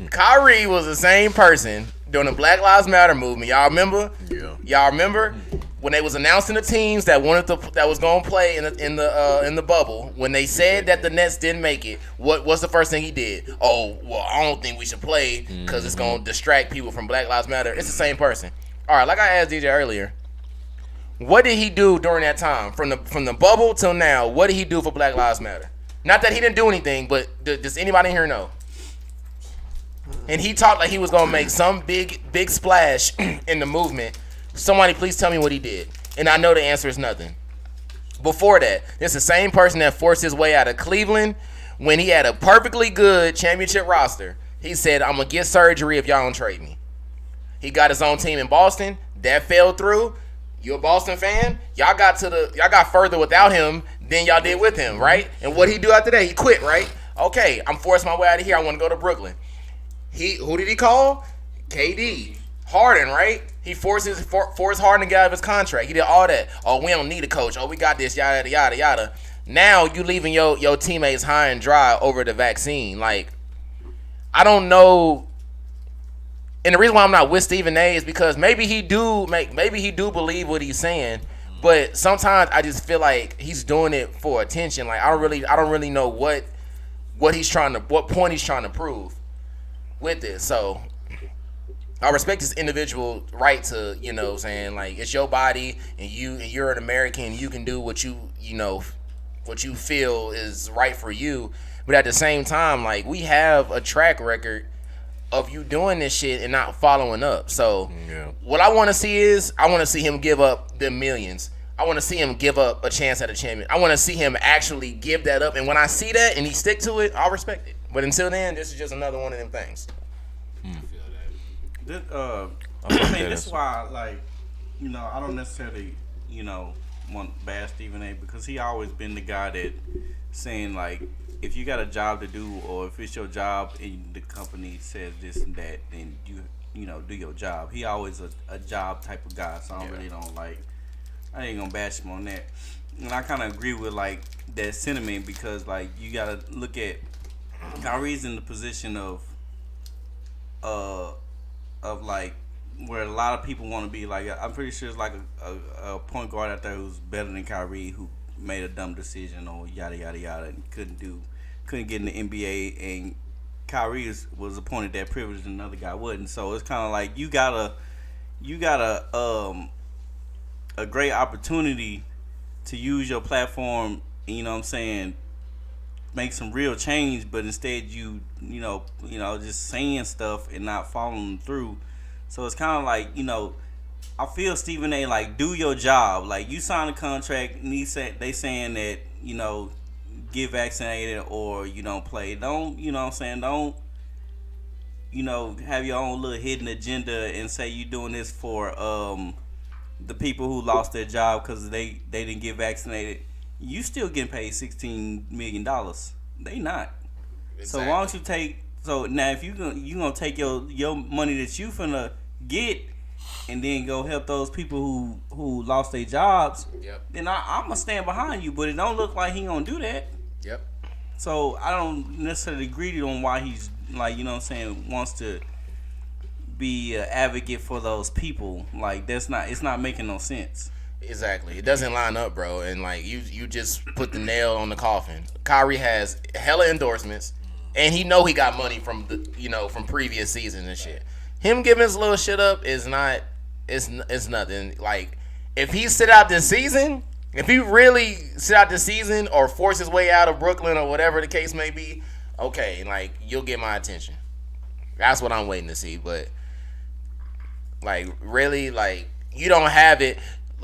Kyrie was the same person during the Black Lives Matter movement. Y'all remember? Yeah. Y'all remember when they was announcing the teams that was gonna play in the bubble? When they said that the Nets didn't make it, what's the first thing he did? Oh, well, I don't think we should play because it's gonna distract people from Black Lives Matter. It's the same person. All right, like I asked DeeJay earlier, what did he do during that time from the bubble till now? What did he do for Black Lives Matter? Not that he didn't do anything, but does anybody here know? And he talked like he was gonna make some big splash in the movement. Somebody please tell me what he did. And I know the answer is nothing. Before that, it's the same person that forced his way out of Cleveland when he had a perfectly good championship roster. He said, I'm gonna get surgery if y'all don't trade me. He got his own team in Boston. That fell through. You a Boston fan? Y'all got further without him than y'all did with him, right? And what he do after that? He quit, right? Okay, I'm forcing my way out of here. I want to go to Brooklyn. Who did he call? KD. Harden, right? He forced Harden to get out of his contract. He did all that. Oh, we don't need a coach. Oh, we got this, yada, yada, yada. Now you leaving your teammates high and dry over the vaccine. Like, I don't know. And the reason why I'm not with Stephen A. is because maybe he do believe what he's saying, but sometimes I just feel like he's doing it for attention. Like I don't really know what point he's trying to prove with this. So I respect his individual right to, you know what I'm saying, like it's your body and you're an American, you can do what you feel is right for you. But at the same time, like we have a track record of you doing this shit and not following up. So what I want to see is I want to see him give up the millions. I want to see him give up a chance at a champion. I want to see him actually give that up. And when I see that and he stick to it, I'll respect it. But until then, this is just another one of them things. I mean, this is why, like, you know, I don't necessarily, you know, want to bash Stephen A. because he always been the guy that saying, like, if you got a job to do or if it's your job and the company says this and that, then you know, do your job. He always a job type of guy, so I ain't gonna bash him on that. And I kind of agree with, like, that sentiment because, like, you got to look at Kyrie's in the position of like where a lot of people want to be. Like I'm pretty sure it's like a point guard out there who's better than Kyrie who made a dumb decision or yada yada yada and couldn't get in the NBA, and Kyrie was appointed that privilege and another guy wouldn't. So it's kind of like you got a great opportunity to use your platform, you know what I'm saying, make some real change, but instead you know just saying stuff and not following through. So it's kind of like, you know, I feel Stephen A. like, do your job. Like, you sign a contract and they saying that, you know, get vaccinated or you don't play. Don't, you know what I'm saying, don't, you know, have your own little hidden agenda and say you doing this for the people who lost their job because they didn't get vaccinated. You still getting paid $16 million. They not. Exactly. So why don't you take? So now if you gonna take your money that you finna get and then go help those people who lost their jobs. Yep. Then I'm gonna stand behind you. But it don't look like he gonna do that. Yep. So I don't necessarily agree on why he's like, you know what I'm saying, wants to be an advocate for those people. Like it's not making no sense. Exactly. It doesn't line up, bro. And like you just put the nail on the coffin. Kyrie has hella endorsements, and he got money from from previous seasons and shit. Him giving his little shit up is not. It's nothing. Like if he sit out this season, if he really sit out this season or force his way out of Brooklyn or whatever the case may be, okay, like you'll get my attention. That's what I'm waiting to see. But like really, like you don't have it.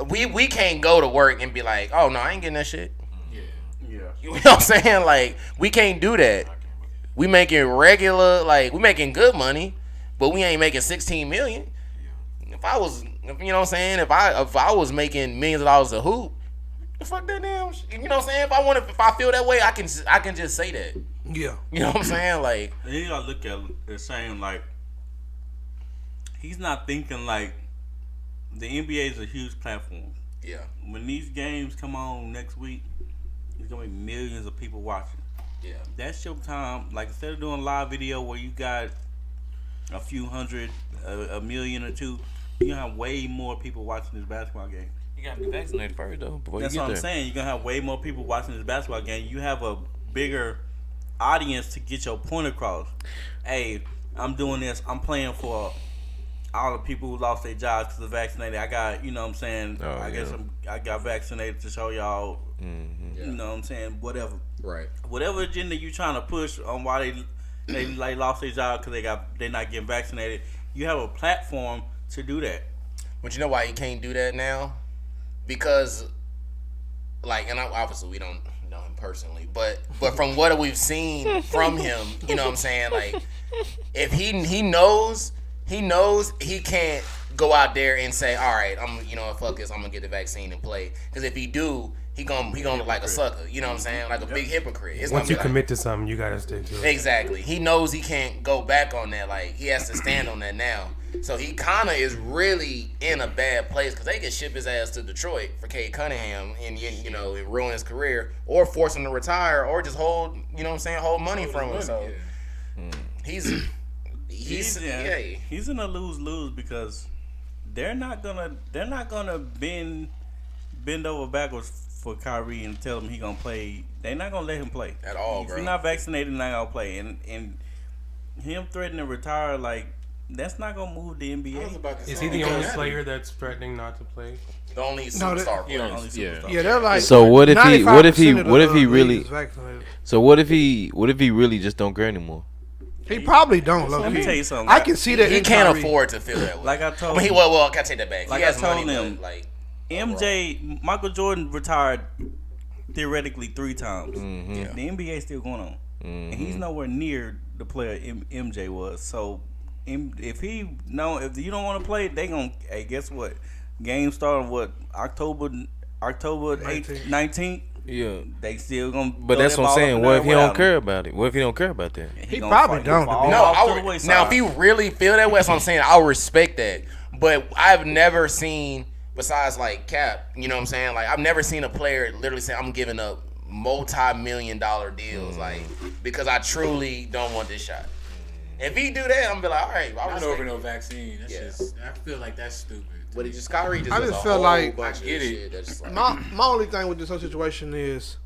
We can't go to work and be like, oh no, I ain't getting that shit. Yeah. You You know what I'm saying? Like, we can't do that. We making regular, like, we making good money, but we ain't making 16 million. If I was, you know what I'm saying? If I was making millions of dollars a hoop, fuck that damn. You know what I'm saying? If I feel that way, I can just say that. Yeah. You know what I'm saying? Like, And you gotta look at it saying like he's not thinking like the NBA is a huge platform. yeah, When these games come on next week, there's gonna be millions of people watching. yeah, That's your time. Like instead of doing live video where you got a few hundred, a million or two, you gonna have way more people watching this basketball game. You gotta be vaccinated first though before That's you get what I'm there. saying. You're gonna have way more people watching this basketball game. You have a bigger audience to get your point across. Hey, I'm doing this. I'm playing for all the people who lost their jobs because they're vaccinated. I got, you know what I'm saying? Oh, I guess yeah. I got vaccinated to show y'all, you know what I'm saying? Whatever. right. Whatever agenda you trying to push on why they like lost their job because they're not getting vaccinated. You have a platform to do that. But you know why you can't do that now? Because, like, and obviously we don't know him personally, but from what we've seen from him, you know what I'm saying? Like, if he knows he can't go out there and say, all right, fuck this, I'm gonna get the vaccine and play. Because if he do, he gonna look like a sucker. You know what I'm saying? Like a big hypocrite. It's Once gonna you be commit to something, you gotta stick to it. Exactly. He knows he can't go back on that. Like, he has to stand on that now. So he kind of is really in a bad place because they can ship his ass to Detroit for Cade Cunningham and, you know, it ruin his career or force him to retire or just hold, you know what I'm saying, hold money from him. So he's in a lose-lose because they're not gonna bend over backwards for Kyrie and tell him he gonna play. They're not gonna let him play at all, if bro. you're not vaccinated, you're not gonna play. And him threatening to retire, like, that's not gonna move the NBA. Is he the only player that's threatening not to play? The only superstar player. Only superstar. Yeah, they're like. So what if he 95% of the really? league is vaccinated. So what if he really just don't care anymore? He probably don't. Let me tell you something. I can see that. He in can't Kyrie. afford to feel that way. Like I told I mean, him. well, I gotta take that back. Like He has I told money, him, but, like, MJ, Michael Jordan retired theoretically 3 times. Yeah. The NBA still going on, and he's nowhere near the player MJ was. So, if you don't want to play, they gonna. Hey, guess what? Game started October 8th, 19th. Yeah. They still gonna. But that's what I'm saying. What if he don't care about it? What if he don't care about that? He gonna probably fight. don't, He'll to be fall No, off to the wayside. now if he really feel that way, that's what I'm saying. I'll respect that. But I've never seen, besides like Cap, you know what I'm saying? Like, I've never seen a player literally say, I'm giving up multi-million-dollar deals, like, because I truly don't want this shot. If he do that, I'm gonna be like, all right, I Not respect over it. no vaccine. That's just. I feel like that's stupid. But it just Kyrie just I does just a feel whole like- bunch of I get it. shit that's just like, My only thing with this whole situation is,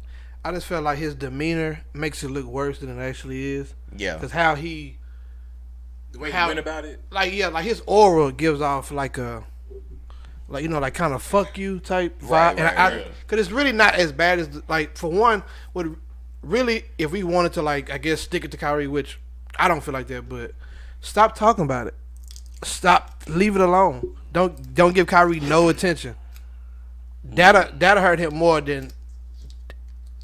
I just feel like his demeanor makes it look worse than it actually is. yeah. Because how he, The way How- he went about it. like his aura gives off like a, like, you know, like kind of fuck you type vibe. Right, and right. Because it's really not as bad as, like, for one, would really, if we wanted to, like, I guess stick it to Kyrie, which I don't feel like that, but stop talking about it. Stop, leave it alone. Don't give Kyrie no attention. That'll hurt him more than,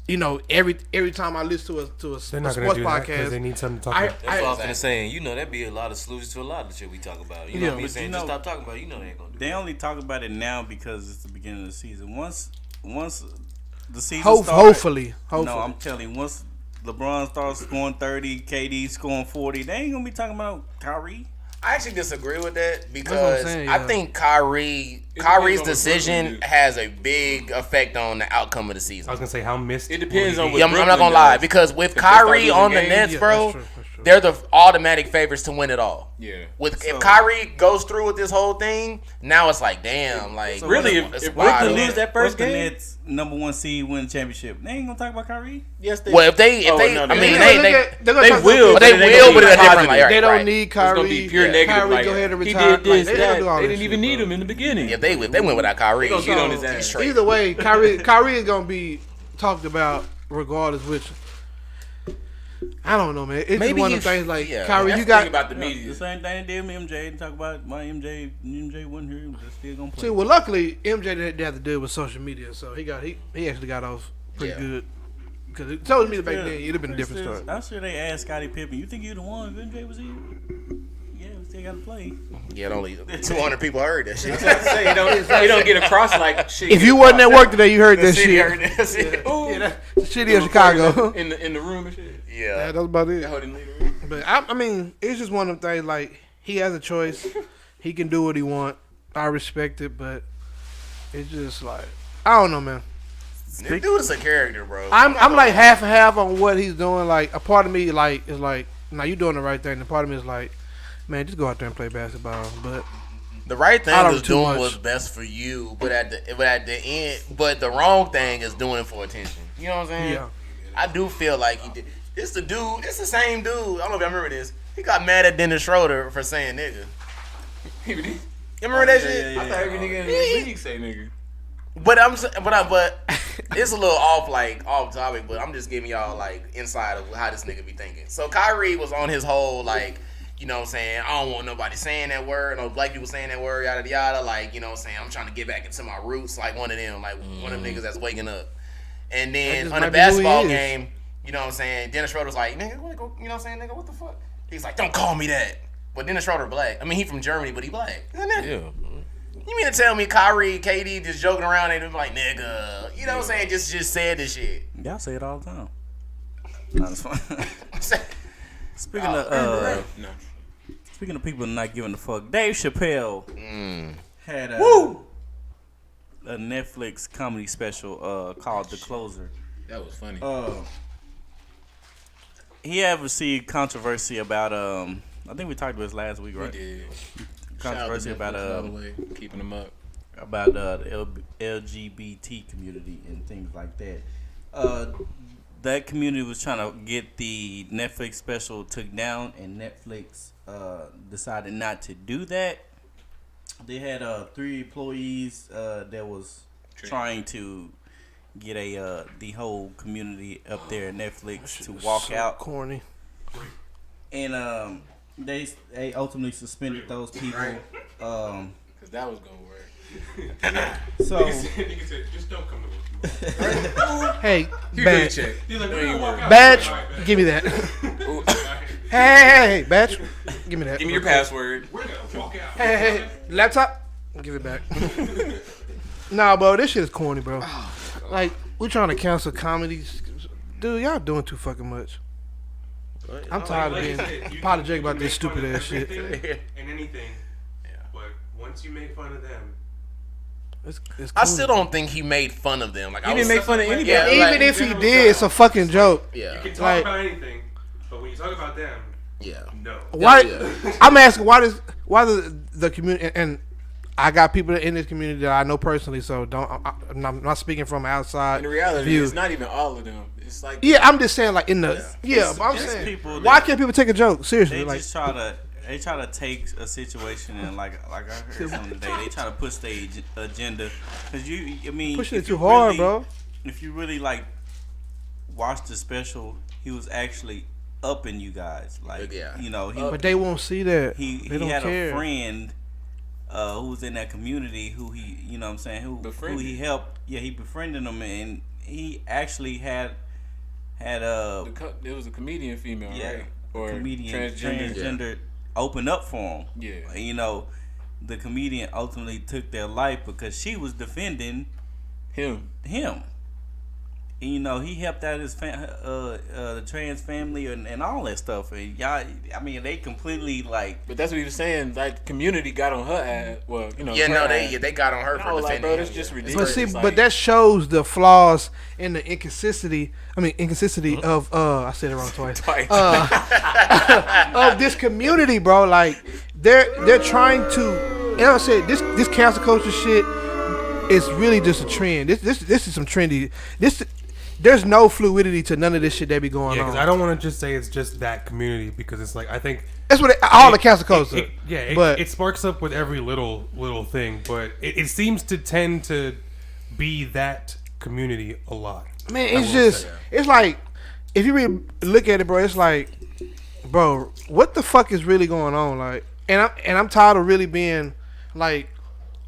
you know, every time I listen to a They're not gonna sports do that because podcast. they need something to talk about. That's all I'm saying. You know, that'd be a lot of solutions to a lot of the shit we talk about. You know Yeah, what I mean? but Saying, you just know- stop talking about it. You know they ain't gonna do They it. only talk about it now because it's the beginning of the season. Once the season starts, Hopefully. No, I'm telling you, once LeBron starts scoring 30, KD scoring 40, they ain't gonna be talking about Kyrie. I actually disagree with that what I'm because saying, I yeah. think It Kyrie's depends on what decision Brooklyn do. has a big effect on the outcome of the season. I was gonna say how missed. It depends will he on be? what Yeah, I'm not Brooklyn gonna lie does. because with If they start Kyrie losing on the games, Nets, yeah, bro, that's true. they're the automatic favorites to win it all. Yeah. If Kyrie goes through with this whole thing, now it's like, damn, like, So Really, what's if wide Brooklyn open. lose that first What's the game? Nets #1 seed win championship? They ain't gonna talk about Kyrie. Yes, they. Well, if they, Oh, no, I they- mean, they- they will, but they but it ain't will, gonna but be in a different positive. like, They don't right. need It's Kyrie. gonna be pure negative. Kyrie, Like, go ahead and he retire. did this, Like, they gonna do all that. They that didn't even shit, need bro. him in the beginning. If they went without Kyrie, They gonna get on his he's ass. straight. Either way, Kyrie is gonna be talked about regardless. Which I don't know, man. It's Maybe just one you of them things like yeah, Kyrie. That's You the thing got about the The media. same thing they did with MJ. They talk about why MJ wasn't here. They're still gonna play. see. Well, luckily MJ didn't have to deal with social media, so he actually got off pretty Yeah. good. Because it told me back then, it'd have been a different story. I'm sure they asked Scottie Pippen, "You think you the one if MJ was here?" Yeah, we still gotta play. Yeah, only 200 people heard that shit. You don't get across like shit. If you wasn't at work today, you heard that shit. Heard that shit. Ooh. Yeah, that's the city of Chicago. in the room and shit. Yeah. That's about it. That hoe didn't leave the room. But I mean, it's just one of them things. Like he has a choice. He can do what he want. I respect it, but it's just like I don't know, man. This dude is a character, bro. I'm like half and half on what he's doing. Like a part of me like is like, nah, you doing the right thing. The part of me is like, man, just go out there and play basketball. But the right thing I don't is too doing much. what's best for you, but at the end, but the wrong thing is doing it for attention. You know what I'm saying? yeah, I do feel like he did. It's the dude. It's the same dude. I don't know if y'all remember this. He got mad at Dennis Schroeder for saying nigga. You remember that shit? I thought every nigga in the league say nigga. But it's a little off topic, but I'm just giving y'all like insight of how this nigga be thinking. So Kyrie was on his whole like, you know what I'm saying, I don't want nobody saying that word, no black people saying that word, yada yada, like, you know what I'm saying, I'm trying to get back into my roots, like one of them, like one of them niggas that's waking up. And then on the basketball game, you know what I'm saying, Dennis Schroeder was like, nigga, you know what I'm saying, nigga, what the fuck? He's like, don't call me that. But Dennis Schroeder black. I mean, he from Germany, but he black. Isn't it? Yeah. You mean to tell me Kyrie, KD just joking around and like, nigga, you know what I'm saying? Just said this shit. Y'all say it all the time. No, it's fine. Speaking of people not giving a fuck, Dave Chappelle had a Netflix comedy special called The Closer. That was funny. He had received controversy about I think we talked about this last week, right? We did. Controversy Shout out to about Netflix, by the way, keeping them up. about the LGBT community and things like that. That community was trying to get the Netflix special took down, and Netflix decided not to do that. They had 3 employees that was trying to get the whole community up there at Netflix to walk out. corny. And they ultimately suspended those people. Because that was going to work. So Nigga said, just don't come to work. Hey, You badge, check. He's like, we're gonna walk out. badge, All right, man. give me that. hey, badge, give me that. Give me your password. We're gonna walk out. Hey, laptop, give it back. Nah, bro, this shit is corny, bro. Like, we're trying to cancel comedies. Dude, y'all doing too fucking much. I'm tired of being apologetic about this stupid ass shit. And anything. But once you make fun of them, It's cool. I still don't think he made fun of them. Like He I didn't was, make fun of anybody. Yeah, Even like- if he did, it's a fucking joke. yeah, you can talk Like- about anything, but when you talk about them, yeah. no. Why? Yeah. I'm asking why the community, and I got people in this community that I know personally, so I'm not speaking from outside In reality, view. it's not even all of them. It's like Yeah, I'm just saying, like in the but I'm it's saying, people why that- can't people take a joke seriously? they Like, just try to take a situation and like I heard something today, they try to push their agenda because pushing it if too you hard, really, bro. If you really like watch the special, he was actually upping you guys, like Yeah. you know But they won't see that. he They don't had care. a friend who was in that community who he, you know what I'm saying, who he helped. Yeah, he befriended him, and he actually had it was a comedian female, right? Or comedian transgender. transgender open up for him. Yeah. And, you know, the comedian ultimately took their life because she was defending Him. And, you know, he helped out his the trans family and all that stuff. And y'all, I mean, they completely like. But that's what he was saying. Like, community got on her ass. Well, you know. Yeah, her no, ass. they got on her And I for was like, defending bro, him. that's just But ridiculous. see, Like, but that shows the flaws and the inconsistency. Of I said it wrong twice. Twice. Of this community, bro. Like they're trying to. You know what I'm saying? This cancel culture shit is really just a trend. This is some trendy. There's no fluidity to none of this shit that be going Yeah, on. because I don't want to just say it's just that community because it's like I think That's what all the cancel culture. It sparks up with every little thing, but it seems to tend to be that community a lot. Man, it's like if you really look at it, bro, it's like, bro, what the fuck is really going on? Like, and I'm tired of really being like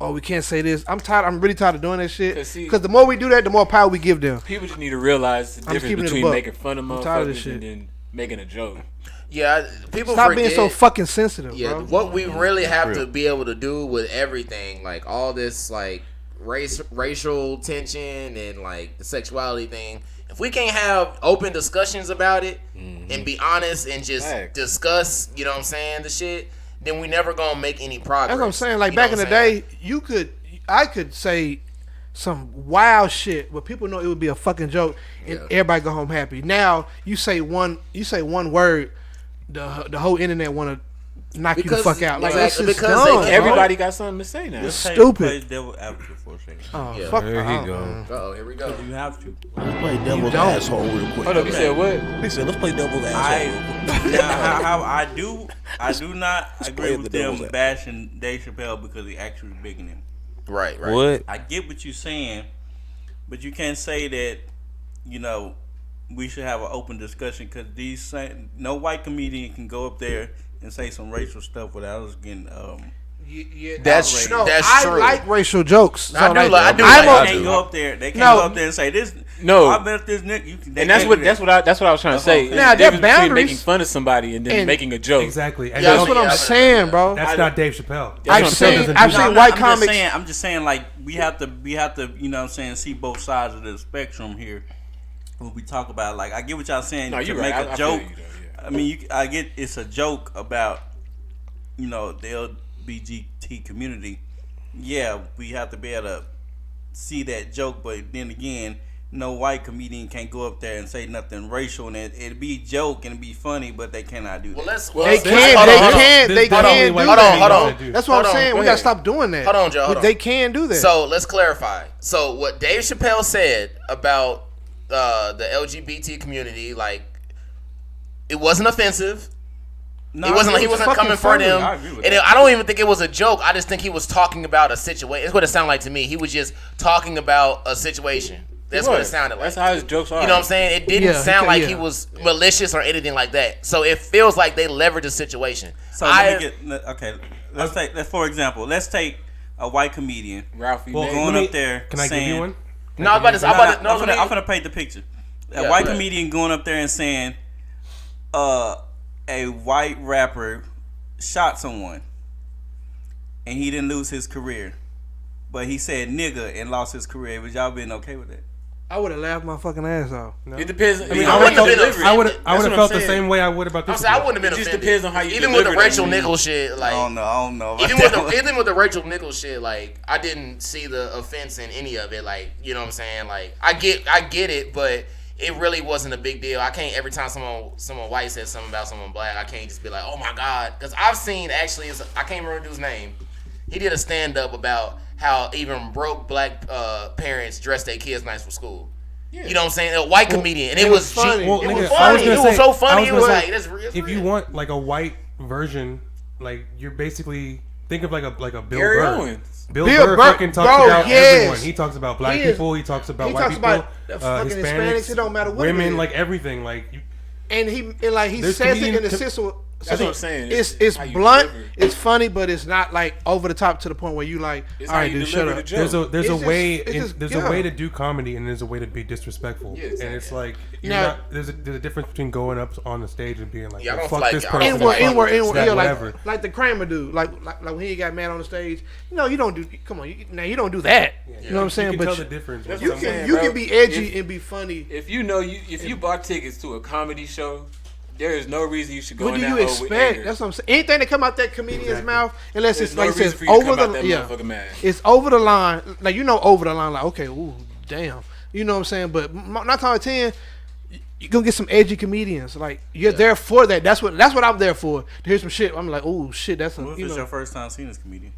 oh, we can't say this. I'm tired. I'm really tired of doing that shit. 'Cause see- Because the more we do that, the more power we give them. People just need to realize the I'm difference keeping it a between buck. making fun of I'm tired of this motherfuckers shit. and then making a joke. Yeah, people Stop forget. being so fucking sensitive, Yeah, bro. what we really have to be able to do with everything, like all this, like racial tension and like the sexuality thing. If we can't have open discussions about it and be honest and just Facts. discuss, you know what I'm saying, the shit, then we never gonna make any progress. That's what I'm saying. Like You know back in what the I'm saying? day, I could say some wild shit, but people know it would be a fucking joke, and everybody go home happy. Now you say one word, the whole internet want to knock you the fuck out. Like exactly, that's just because dumb, bro. Everybody got something to say now. It's Say- stupid. Play devil advocate for a second. Oh, Yeah. fuck. There he go. Uh-oh, here we go. You have to. Let's play devil's don't. asshole real quick. Hold up, you said what? They said, let's play devil's asshole. How I do not agree play with the them devil's bashing Dave Chappelle because he actually bigging him. Right. What? I get what you're saying, but you can't say that, you know, we should have an open discussion because no white comedian can go up there and say some racial stuff without us getting Yeah, That's no, that's I true. like racial jokes. I do like, like- I do I'm like- They a- can't go up there. They can't No. go up there and say this. No. I bet this nigga. And that's what I was trying to say. Now, It's there are the difference between boundaries. making fun of somebody and then And- making a joke. Exactly. And Yeah, That's what I'm saying, bro. that's not Dave Chappelle. That's what I'm saying. I've seen white comics. I'm just saying, like we have to, you know what I'm saying, see both sides of the spectrum here when we talk about. Like, I get what y'all saying No, to you're make right. a I feel joke. you, though, yeah. I mean, I get it's a joke about, you know, the LGBT community. Yeah, we have to be able to see that joke, but then again, no white comedian can't go up there and say nothing racial, and it'd be a joke and it'd be funny, but they cannot do that. Well, let's. They let's- can. hold They on, hold on. can. They There's can definitely do white Hold on, that. hold on. comedians that do. That's what Hold I'm on, saying. go We gotta ahead. stop doing that. Hold on, Joe, hold But on. they can do that. So let's clarify. So what Dave Chappelle said about the LGBT community, like, it wasn't offensive. No, He wasn't it was coming fucking for funny. them. I agree with And that. I don't even think it was a joke. I just think he was talking about a situation. It's what it sounded like to me. He was just talking about a situation. That's what it sounded like. That's how his jokes are. You know what I'm saying? It didn't Yeah, sound like yeah. he was malicious or anything like that. So it feels like they leveraged the situation. So let's take, for example, let's take a white comedian Ralphie Well, May. going let me- up there. Can I saying, give you one? No, I'm about to. I'm gonna paint the picture. A Yeah, white go ahead. comedian going up there and saying, a white rapper shot someone, and he didn't lose his career, but he said nigga and lost his career. Would y'all been okay with that? I would have laughed my fucking ass off. It depends. I mean, I wouldn't have been offended. I would have That's what I'm felt the saying. same way I would about I'm this. saying I wouldn't have been It just offended. depends on how you Even with the deliver it. Rachel Nichols shit, like I don't know. about even with that one. even with the Rachel Nichols shit, like I didn't see the offense in any of it. Like, you know what I'm saying? Like I get it, but it really wasn't a big deal. I can't every time someone white says something about someone black, I can't just be like, oh my god, because I've seen actually, I can't remember the dude's name. He did a stand up about how even broke black parents dress their kids nice for school. Yeah. You know what I'm saying? A white comedian, and it was funny. It Well, was nigga, funny. It was so funny. It was gonna like say, that's real. if you want like a white version, like you're basically think of like a Bill Gary Burr. Owens. Bill Bill Burr Burr, fucking talks bro, about yes. everyone. He talks about black He is- people. He talks about he white talks people, about the fucking Hispanics, it don't matter what it women, is. like everything. Like you, And he There's says it in comedian- a sense of. That's what I'm saying. It's How you blunt. deliver. It's funny, but it's not like over the top to the point where you like, It's all how right, you dude, shut deliver up. the joke. there's It's a just- way it's just- there's yeah. a way to do comedy and there's a way to be disrespectful. Yeah, exactly. And it's like you're Now- not, there's a difference between going up on the stage and being like, Yeah, I well, don't fuck feel like this y'all- person, Inward, fuck Inward, this, that, yeah, whatever. like the Kramer dude, like when he got mad on the stage. No, you don't do. Come on, you don't do that. You know what I'm saying? You can But tell the difference. That's you what I'm can saying, you bro. can be edgy If- and be funny. If you bought tickets to a comedy show, there is no reason you should go What in do that you hole with expect? anger. That's what I'm saying. Anything that come out that comedian's mouth, unless There's it's no like it reason says for you to over come out the that motherfucking mad. it's over the line. Like over the line. Like okay, ooh, damn. You know what I'm saying? But not time 10. You're gonna get some edgy comedians. Like you're there for that. That's what I'm there for. To hear some shit. I'm like, oh shit, that's a What if it's your first time seeing this comedian?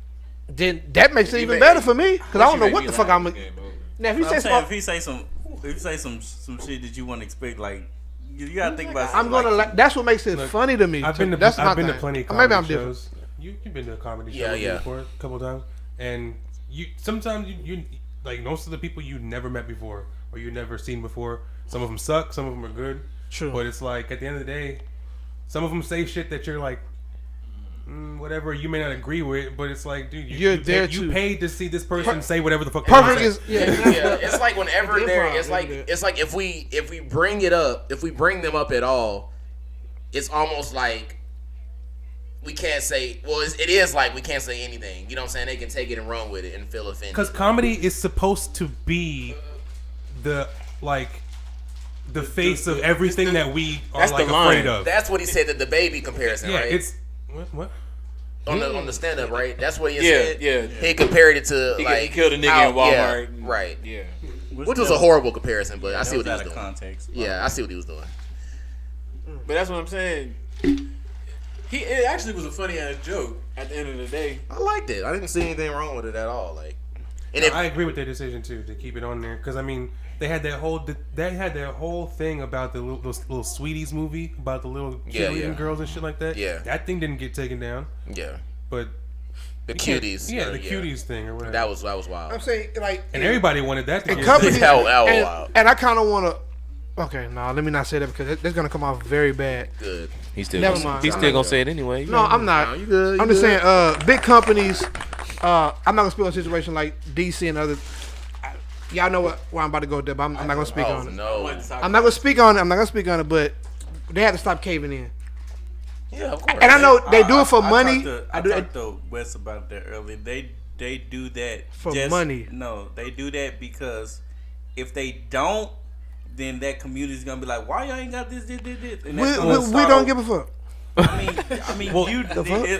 then that makes it You even may- better for me because I don't know You what may the be fuck lying I'm. in the game, bro. Now if you I'm say saying if he say some shit that you wouldn't expect, like you gotta think about. I'm gonna. That's what makes it funny to me. I've been to That's my I've been to thing. plenty of Or maybe comedy I'm different. shows. You've been to a comedy show Yeah, with me yeah. before a couple of times, and you sometimes you like most of the people you never met before or you never seen before. Some of them suck, some of them are good. True. But it's like at the end of the day, some of them say shit that you're like, whatever, you may not agree with, but it's like, dude, You're there you to- paid to see this person say whatever the fuck. they Perfect say. is Yeah, it's like whenever It's they're, improv, it's like if we bring it up, if we bring them up at all, it's almost like we can't say. Well, it is like we can't say anything. You know what I'm saying? They can take it and run with it and feel offended. Because comedy is supposed to be the face of everything that we are that's like the line. afraid of. That's what he said. That the baby comparison, Yeah, right? it's what? on the stand up, right? That's what he Yeah, said. yeah. He compared it to He like killed a nigga how- in Walmart. Yeah, right. Yeah. Which was a horrible comparison, but I see what he was out of doing. context. Yeah, I see what he was doing. But that's what I'm saying. It actually was a funny ass joke at the end of the day. I liked it. I didn't see anything wrong with it at all. Like, and if I agree with their decision too to keep it on there because I mean they had that whole thing about the little Sweeties movie about the little cheerleading girls and shit like that. Yeah. That thing didn't get taken down. yeah, But the cuties. yeah, the cuties thing or whatever. That was wild. I'm saying like and everybody wanted that to and get companies, taken down. That was wild. and I kind of want to. Okay, no, let me not say that because that's gonna come off very bad. Good. He's still Never gonna, mind. he's still gonna say it anyway. No, I'm not. No, you good, you I'm just good. saying, big companies. I'm not gonna speak on a situation like DC and other. Y'all know where I'm about to go there, but I'm not gonna speak on it. No. I'm not gonna speak on it. But they had to stop caving in. Yeah, of course. And I know they do it for money. I talked to Wes about that earlier. They do that For just, money. No, they do that because if they don't, then that community's gonna be like, why y'all ain't got this? And that's gonna We start don't off- give a fuck. I mean,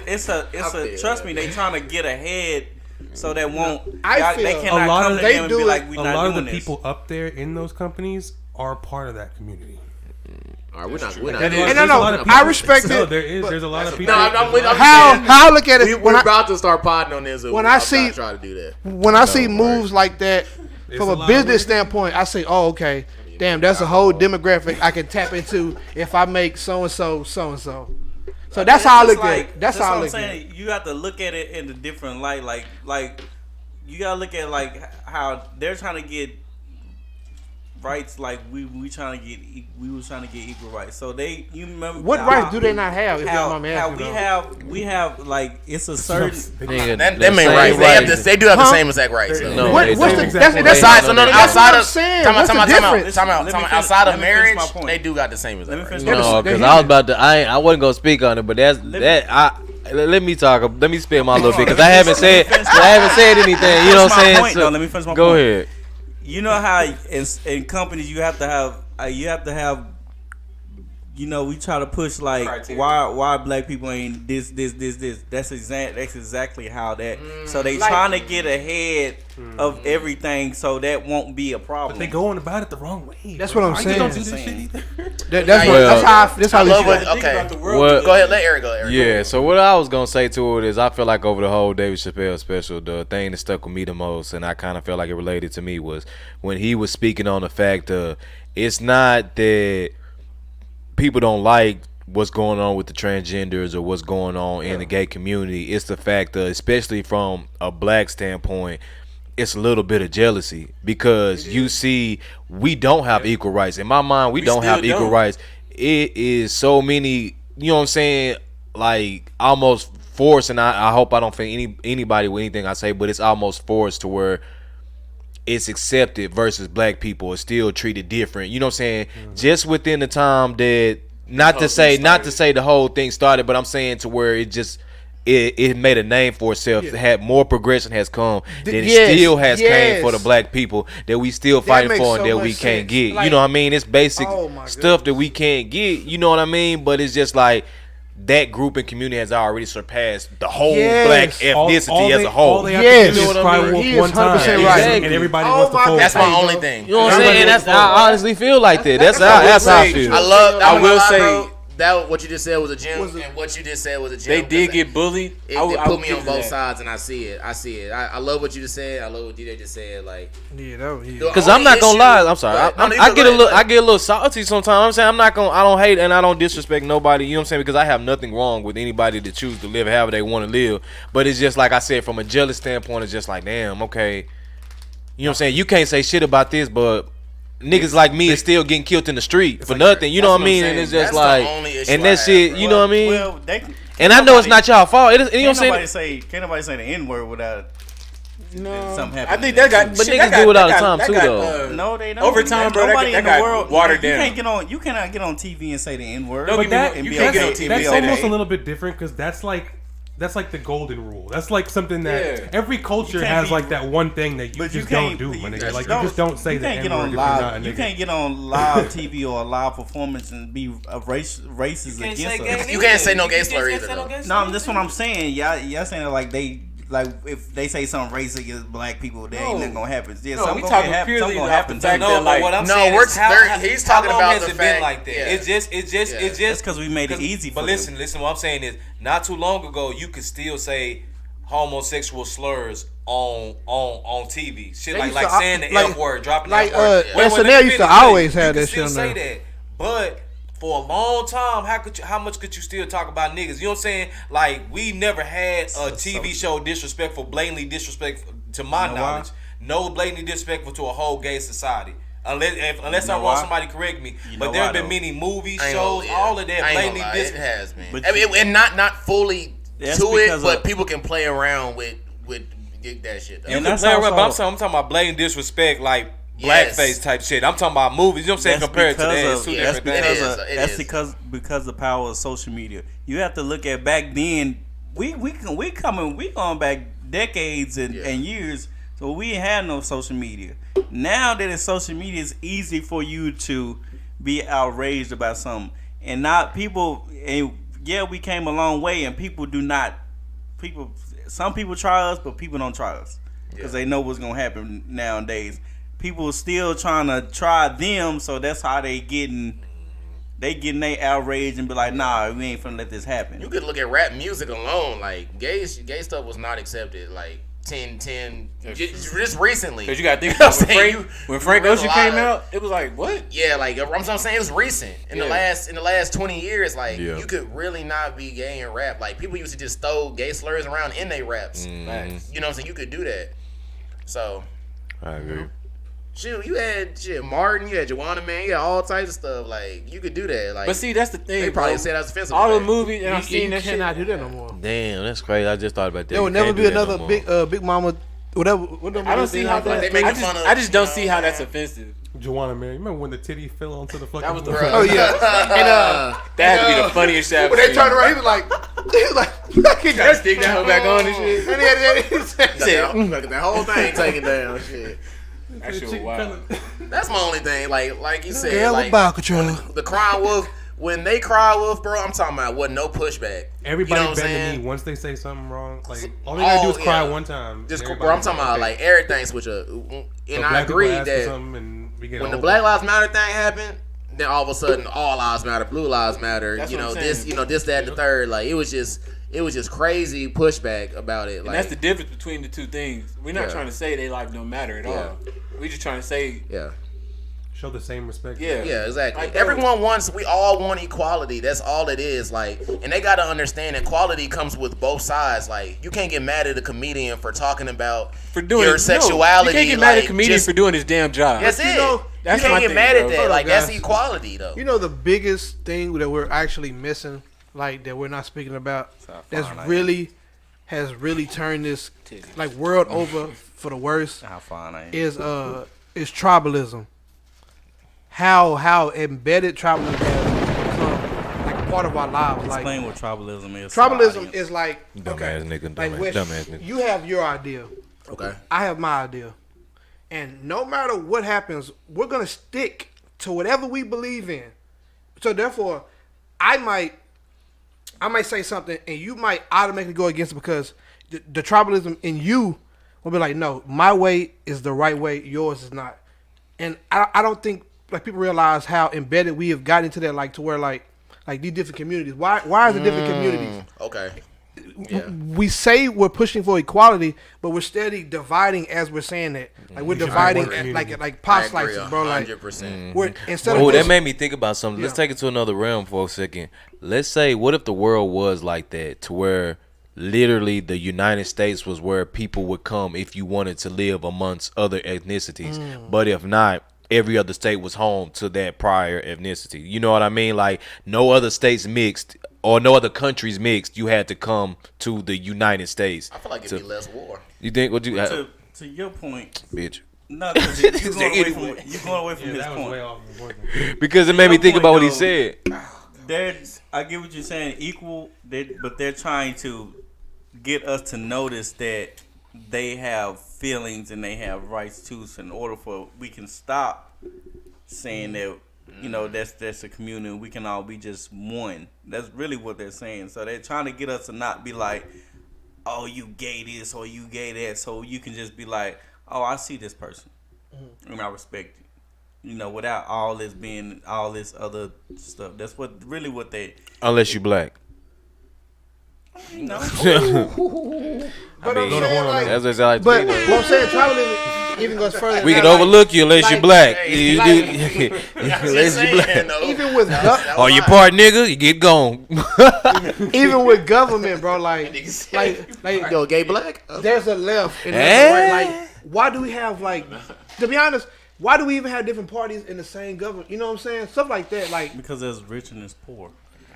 it's a feel trust that, me, they trying to get ahead so that won't. I they feel cannot a lot come of to they them and do be it- like, we A not lot of the doing this. people up there in those companies are part of that community. All right, we're not. That is- And There's no, a lot of I people- respect No, it. there's a lot of people. No, I'm with. How I look at it We're when I about to start podding on this. when I see- try to do that. when I see moves like that from a a lot of business ways. standpoint, I say, oh, okay, damn, that's a whole demographic I can tap into if I make so and so. So that's how I look at it. That's how I what look I'm at it. saying. You got to look at it in a different light. Like you gotta look at like how they're trying to get rights. Like we was trying to get equal rights. So you remember What how- rights do they not have? If y'all How, mind me how asking, we have like it's a certain. Nigga, That the mean same right. They do have the same exact rights. though. No, What, they what's don't. the Exactly. that's Outside, so no, that's outside what I'm of saying. time out, What's the time out, difference? outside of let me finish marriage, my point. they do got the same exact Let me rights. finish my No, point. because I was about to. I wasn't gonna speak on it, but let me talk. Let me spit my little bit because I haven't said anything. You know what I'm saying? Point, though. Let me finish my Go point. ahead. You know how in companies you have to have we try to push like Criteria. why black people ain't this. That's exactly how that. So they trying to get ahead of everything so that won't be a problem. But they going about it the wrong way. That's what I'm I saying. don't do this shit either. That's how I love it. it. Okay, about the world. well, go ahead. Let Eric go. Yeah, so what I was gonna say to it is I feel like over the whole David Chappelle special, the thing that stuck with me the most, and I kind of felt like it related to me, was when he was speaking on the fact of it's not that people don't like what's going on with the transgenders or what's going on in the gay community. It's the fact that, especially from a black standpoint, it's a little bit of jealousy because you see we don't have equal rights. In my mind, we don't still have equal don't. rights. It is so many, you know what I'm saying, like almost forced, and I hope I don't offend anybody with anything I say, but it's almost forced to where it's accepted versus black people are still treated different. You know what I'm saying? Just within the time that not to say the whole thing started, but I'm saying to where it made a name for itself. It had more progression has come than it still has came for the black people that we still fighting makes for and so that much we can't sense. get. Like, you know what I mean? It's basic oh my stuff that we can't get. You know what I mean? But it's just like that group and community has already surpassed the whole Yes. black ethnicity as a whole. All they have Yes. to do You is know what I cry mean? wolf He is one time, 100% right. and everybody Oh wants to my fold. That's Hey, my bro. only thing. You know what I'm saying? I honestly feel like that. That's how I feel. I love. I will say- bro, that what you just said was a gem, and what you just said was a gem. They did 'cause get bullied. It, I it will put me give on you both that. sides, and I see it. I love what you just said. I love what DeeJay just said. Like, Yeah, that was, yeah. Because I'm not gonna lie, I'm sorry. I get a little, I I get a little salty sometimes. I'm saying I don't hate and I don't disrespect nobody. You know what I'm saying? Because I have nothing wrong with anybody to choose to live however they want to live. But it's just like I said, from a jealous standpoint, it's just like, damn, okay. You know what I'm saying? You can't say shit about this, but niggas like me is still getting killed in the street for nothing. You know what I mean? And it's just That's the like, only issue and I that have, shit. bro. You know what I mean? Well, they And I know it's not y'all fault. You know what I'm saying? Can't nobody say the N-word without No, something I happening. think that got. But shit, niggas that got- do it all the that got- time, that too, got, though. No, they don't. Over time, bro, Nobody that in got the world watered you down. can't get on. You cannot get on TV and say the N-word. Don't But get me that wrong, you be can't get okay. on TV. That's and say almost that. a little bit different because that's like the golden rule. That's like something that Yeah. every culture can't has be- like that one thing that you But you just don't can't do, you my nigga. just Like you just don't say you the can't get N-word on if you're not a live. You nigga. can't get on live TV or a live performance and be racist against us. You can't say no gay slur either, though. No, that's what I'm saying. Y'all saying that like if they say something racist against black people, they ain't nothing gonna happen. Yeah, No, something we gonna talking happen. purely Something gonna off happen. the fact No, that, No, like, but what I'm no, saying we're is how he's talking how long about has the it fact- been like that? yeah. It's just That's 'cause we made it easy But for listen, what I'm saying is, not too long ago, you could still say homosexual slurs on TV. Shit They like used like to, saying the like- F word, dropping like, the F word. SNL let me used to finish. always You have could that shit still on say there. that, but for a long time, how much could you still talk about niggas? You know what I'm saying? Like, we never had a TV show blatantly disrespectful, to my You know knowledge. No blatantly disrespectful to a whole gay society. Unless You know I'm wrong, why? somebody correct me. You But know there why, have been though? many movies, I ain't shows, gonna- yeah. all of that I ain't blatantly gonna lie, it disrespectful. has been. But I mean, and not fully That's to it, because but of- people can play around with that shit. Though. And You that's can play around, but also- I'm talking about blatant disrespect, like Yes. blackface type shit. I'm talking about movies. You know what I'm saying? That's Compared to because that, of- it's two yeah, different that's things. because of- it That's is. because the power of social media. You have to look at back then. We going back decades and years. So we ain't had no social media. Now that it's social media, it's easy for you to be outraged about something, and not people. And yeah, we came a long way, and people do not. People, some people try us, but people don't try us because they know what's gonna happen nowadays. People are still trying to try them, so that's how they getting their outrage and be like, nah, we ain't finna let this happen. You could look at rap music alone. Like gay stuff was not accepted. Like 10, just recently. Because you got to think know about what I'm saying? when Frank There's a Ocean lot came of- out, it was like, what? Yeah, like I'm saying, it was recent in the last 20 years. Like Yeah. you could really not be gay in rap. Like people used to just throw gay slurs around in their raps. Facts. You know what I'm saying? You could do that. So I agree. shoot, you had Martin, you had Joanna, man, you had all types of stuff. Like you could do that. Like But see, that's the thing. they probably bro. said that's offensive. all the back. movies, and I've You seen that shit. cannot do that no more. Damn, that's crazy. I just thought about that. There You will never can't be do that another no more. big Mama, whatever. I don't see how Like, that. they making fun of, I just don't you see know, how that's man. offensive. Joanna, man, you remember when the titty fell onto the fucking That was the floor? Oh yeah. That had to be the funniest shit I've When they seen. turned around, he was like, fucking That stick that hoe back on and shit. And he said, That whole thing taken down. Shit. That shit was wild. That's my only thing. Like you said, "Girl, like bowel control." the crying wolf. When they cry wolf, bro, I'm talking about wasn't no pushback. Everybody you know what I'm bend the saying? knee once they say something wrong. Like all they gotta do is cry one time. Just, and bro, I'm talking everybody- about like everything switch up. And So I black people agree ask for that something and we get when the over Black it. Lives Matter thing happened, then all of a sudden all lives matter, blue lives matter. That's You what know I'm this, saying. this, that, and the third. Like it was just crazy pushback about it. And Like that's the difference between the two things. We're not Yeah. trying to say they life don't matter at all. We just trying to say, yeah. Show the same respect. yeah, Yeah, exactly. Like, we all want equality. That's all it is. Like, and they gotta understand equality comes with both sides. Like, you can't get mad at a comedian for talking about for doing your it. sexuality. No, you can't get mad at like, a comedian just- for doing his damn job. That's it. that's you my can't get thing, mad bro. at that. Hold Like, on, that's guys. equality, though. You know the biggest thing that we're actually missing, like that we're not speaking about, that's really has really turned this like world over for the worse How fine I am. is tribalism. How embedded tribalism has become like a part of our lives. Like Explain what tribalism is. tribalism is like Dumbass nigga, like dumbass nigga. you have your idea, Okay. I have my idea, and no matter what happens, we're gonna stick to whatever we believe in. So therefore, I might say something, and you might automatically go against it because the tribalism in you will be like, no, my way is the right way, yours is not. And I don't think like people realize how embedded we have gotten into that, like to where like these different communities. Why is it different communities? Okay. Yeah. We say we're pushing for equality, but we're steady dividing as we're saying that. Like we're dividing like pot slices, bro. Like 100%. we're instead Oh, of that just, made me think about something. Let's Yeah. take it to another realm for a second. Let's say, what if the world was like that, to where literally the United States was where people would come if you wanted to live amongst other ethnicities, but if not, every other state was home to that prior ethnicity. You know what I mean? Like no other states mixed or no other countries mixed, you had to come to the United States. I feel like it'd be less war. You think? What you? To your point, Bitch. no, because you're going away from his that was way point. off the point. Because it made me Your think point, about what he though, said. I get what you're saying, equal, but they're trying to get us to notice that they have feelings and they have rights too. So in order for we can stop saying that, that's a community. We can all be just one. That's really what they're saying. So they're trying to get us to not be like, oh, you gay this or you gay that. So you can just be like, oh, I see this person and I respect you. Without all this being all this other stuff. That's what they. Unless you black. But I'm Go to saying, Horn. like, That's what I like but to do. what I'm saying, tribalism even goes further. We than can that, overlook you unless you're black. Unless you black. even with Or you part nigga, you get gone. even with government, bro. Like Yo, gay black. there's a left and there's a right. Like, why do we have to be honest? Why do we even have different parties in the same government? You know what I'm saying? Stuff like that. Like, Because there's rich and there's poor.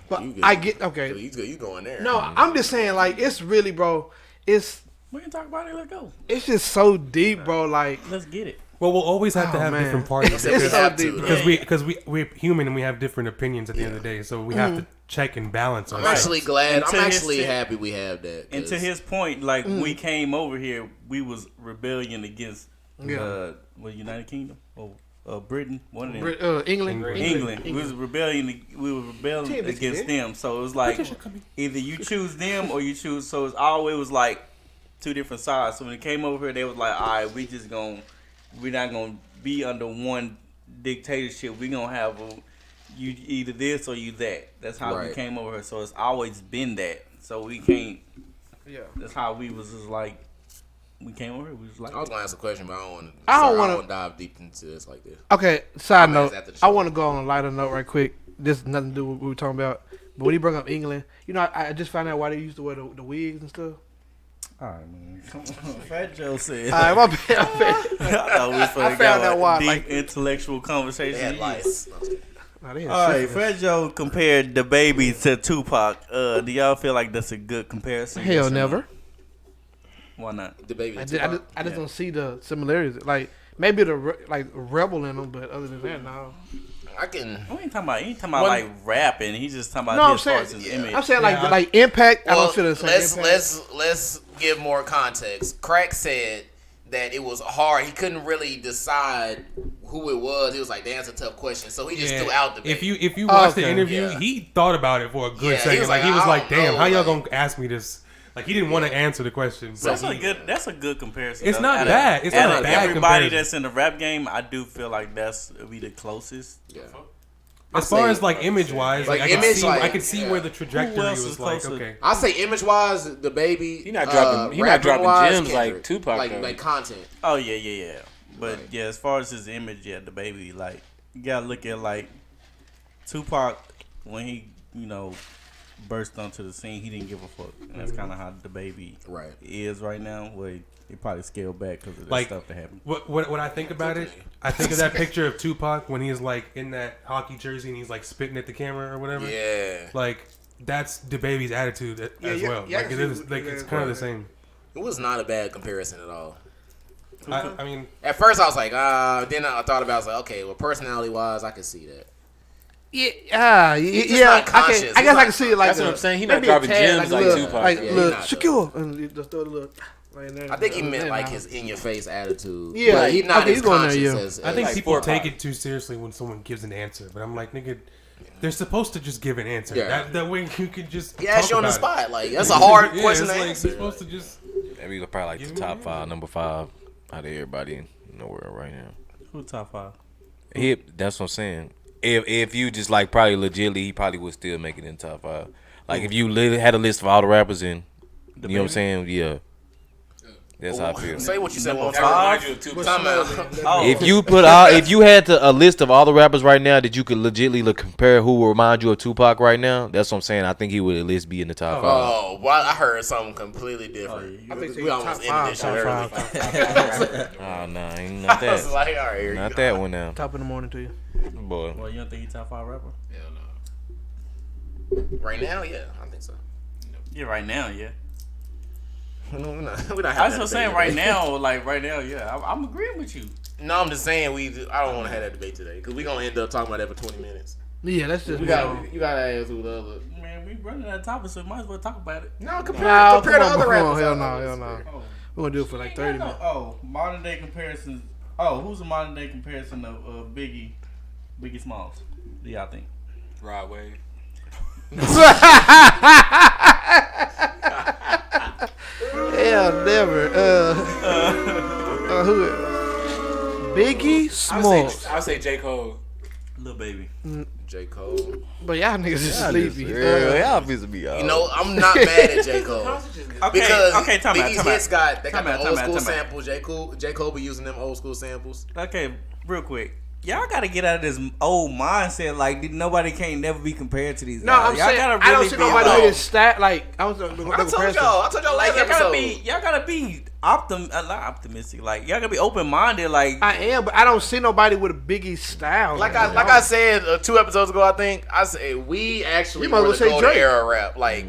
but I get okay. You going there? No, I'm just saying, like, it's really, bro. It's We can talk about it. Let's go. it's just so deep, bro. Like, Let's get it. Well, we'll always have to Oh, have man. different parties it's so deep, bro. because we're human and we have different opinions at the end of the day. So we have to check and balance I'm ourselves. actually glad. And I'm to his actually tip- happy we have that. And to his point, like we came over here, we was rebellion against United Kingdom or Britain, one of them. England. We was rebelling. We were rebelling against them. So it was like either you choose them or you choose. So it's always was like two different sides. So when it came over here, they was like, all right, we're not gonna be under one dictatorship. We gonna have you either this or you that. That's how we came over here. So it's always been that. So we can't. Yeah. That's how we was just like. We came over here. We was like. I was gonna ask a question, but I don't wanna- want to dive deep into this like this. Okay. Side note. after the show. I want to go on a lighter note right quick. This has nothing to do with what we were talking about. But when he brought up England, I just found out why they used to wear the wigs and stuff. All right, man. Come on. Fat Joe said. All right, my bad. I thought we was I finna found go out why, deep like- intellectual conversation. They had lights. Nah, they had All right, syphilis. Fat Joe compared the baby to Tupac. Do y'all feel like that's a good comparison? Hell, Yes or no? never. Why not? The baby. I just don't see the similarities. Like maybe the rebel in them, but other than that, no. I can. We ain't talking about like rapping. He's just talking about No, I'm his parts, saying, his image. I'm saying like impact. I Well, don't feel the same. Impact. let's give more context. Crack said that it was hard. He couldn't really decide who it was. He was like, "That's a tough question," so he just threw out the baby. If you watch the Okay. interview, Yeah. he thought about it for a good Yeah, he second. was Like like, he was I like, don't "Damn, know, how y'all like- gonna ask me this?" Like he didn't want to answer the question. But That's a good comparison. It's though. not Out of- bad. It's out not a of bad everybody comparison. that's in the rap game, I do feel like would be the closest. Yeah. as far as like image wise, Like, I could image, see, like, I could see yeah. where the trajectory else is was like. closer? Okay, I say image wise, the baby. He not dropping rapping-wise, gems like Kendrick. Tupac, though. Like content. Oh yeah. But yeah, as far as his image, yeah, the baby, like you gotta look at like Tupac when he burst onto the scene, he didn't give a fuck, and that's kind of how the baby is right now. Where he probably scaled back because of the Like, stuff that happened. when I think about it, I think of that picture of Tupac when he's like in that hockey jersey and he's like spitting at the camera or whatever. Yeah. Like that's the baby's attitude as well. yeah, Like it is, like it's kind of the same. It was not a bad comparison at all. I mean, At first, I was like, then I thought about it, I was like, okay, well, personality wise, I could see that. Yeah, just yeah. not conscious. I guess He's I can see it like That's what I'm saying. He not maybe a dropping tad, gems a like little, Tupac. like Yeah, he little not, secure, and you just throw a little. Right there. I think he meant There like now. his in your face attitude. Yeah, But he's not okay, as he's going there, conscious yeah. as I think like people 4 take Pac. it too seriously when someone gives an answer, but I'm like, nigga, they're supposed to just give an answer. Yeah. That way you can just He asked talk you on the about it. spot. Like that's a hard Yeah, question it's to like answer. you're supposed to just. Maybe it's probably like the Give me top an five, number 5 out of everybody in the world right now. Who top 5? That's what I'm saying. If you just like probably legitly, he probably would still make it in top 5. Like if you had a list of all the rappers in, you know what I'm saying? Yeah, that's how I feel. Say what you said one That time. reminds you of Tupac. Time out. Oh, If you had a list of all the rappers right now that you could legitly compare who would remind you of Tupac right now, that's what I'm saying. I think he would at least be in the top 5. Oh, well, I heard something completely different. I think We almost top ended this five, shit top early. five. Oh no, ain't not I was that. like, all right, here you Not go. that one now, Top in the morning to you. boy. well, you don't think he top 5 rapper? Hell no. Right now, yeah, I think so. Yeah, right now, yeah. We're not I having was that just saying debate right today. now, like right now, yeah. I'm agreeing with you. No, I'm just saying I don't want to have that debate today because we're gonna end up talking about that for 20 minutes. Yeah, that's just You gotta ask who the other. Man, we running out of topic, so we might as well talk about it. No, compare Nah, to other come on, rappers. hell no. Oh. We're gonna do it for like 30 minutes. Oh, modern day comparisons. Oh, who's a modern day comparison of Biggie Smalls? Do y'all think? Rod Wave. Hell, never. Who? Biggie Smalls. I would say J. Cole. Little baby. J. Cole. But y'all niggas is sleepy. Y'all pissing me off. You know, I'm not mad at J. Cole. Because time Biggie's out. hits got the old school Time out. samples. J. Cole be using them old school samples. Okay, real quick. Y'all gotta get out of this old mindset. Like nobody can't never be compared to these No, guys. I'm Y'all saying gotta I don't really see be nobody like, with his stat. Like I was. I told y'all like last episode. y'all gotta be not optimistic. Like y'all gotta be open minded. Like I am, but I don't see nobody with a Biggie style. Like I said 2 episodes ago, I think I said we actually You might as well were the say golden Drake. era rap. Like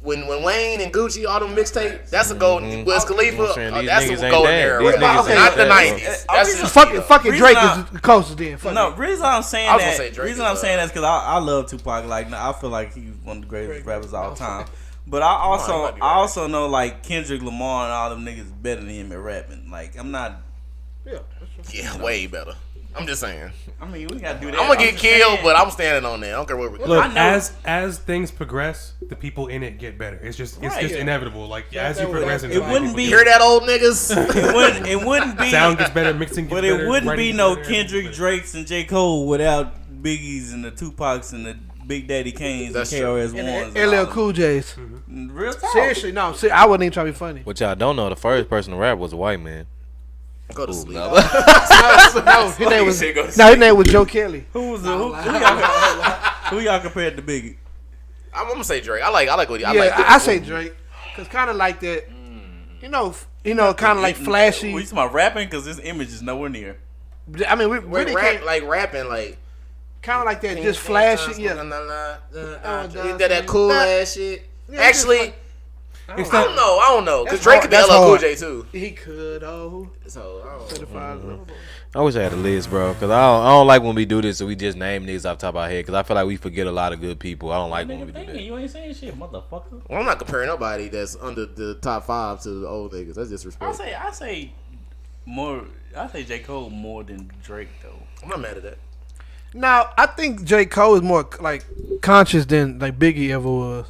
when Wayne and Gucci all them mixtapes, that's a golden. Wiz Khalifa, that's a golden era rap. Not the 90s. That's just fucking reason Drake I- is the closest then. Fuck no, it. reason I'm saying I was gonna that. say Drake Reason is, I'm saying that is because I love Tupac. Like I feel like he's one of the greatest rappers of all time. But I also know like Kendrick Lamar and all them niggas better than him at rapping. Like I'm not. yeah, way better. I'm just saying. I mean, we gotta do that. I'm gonna get just killed, saying. but I'm standing on that. I don't care what we're Look, I know- as things progress, the people in it get better. It's just Right. inevitable. Like as you that progress, would- into it it, wouldn't people be- get Hear that, old niggas? It wouldn't be. sound gets better, mixing gets But better. it wouldn't writing be gets no better, Kendrick, everything's Drakes, and J. Cole without Biggie's and the Tupacs and the Big Daddy Kanes That's and true. KRS And Ones. LL Cool J's. Real talk. Seriously, no. I wouldn't even try to be funny. What y'all don't know, the first person to rap was a white man. Go to sleep. No, his name was his name was Joe Kelly. Who y'all compared to Biggie? I'm gonna say Drake. I like what he. I Yeah, like. I say Drake, cause kind of like that. You know, kind of like flashy. We talking about rapping because this image is nowhere near. I mean, we Wait, really rap, can't. like rapping, like Kind of like that, just flashy. Yeah. that cool ass shit. Actually, I don't know, because That's Drake hard. could be That's LL Cool hard. J too. He could. So I don't know. Certified. I wish I had a list, bro, because I don't like when we do this and we just name niggas off the top of our head, because I feel like we forget a lot of good people. I don't like when we do that. You ain't saying shit, motherfucker. Well, I'm not comparing nobody that's under the top 5 to the old niggas. That's disrespect. I say J. Cole more than Drake though. I'm not mad at that. Now, I think J. Cole is more like conscious than like Biggie ever was.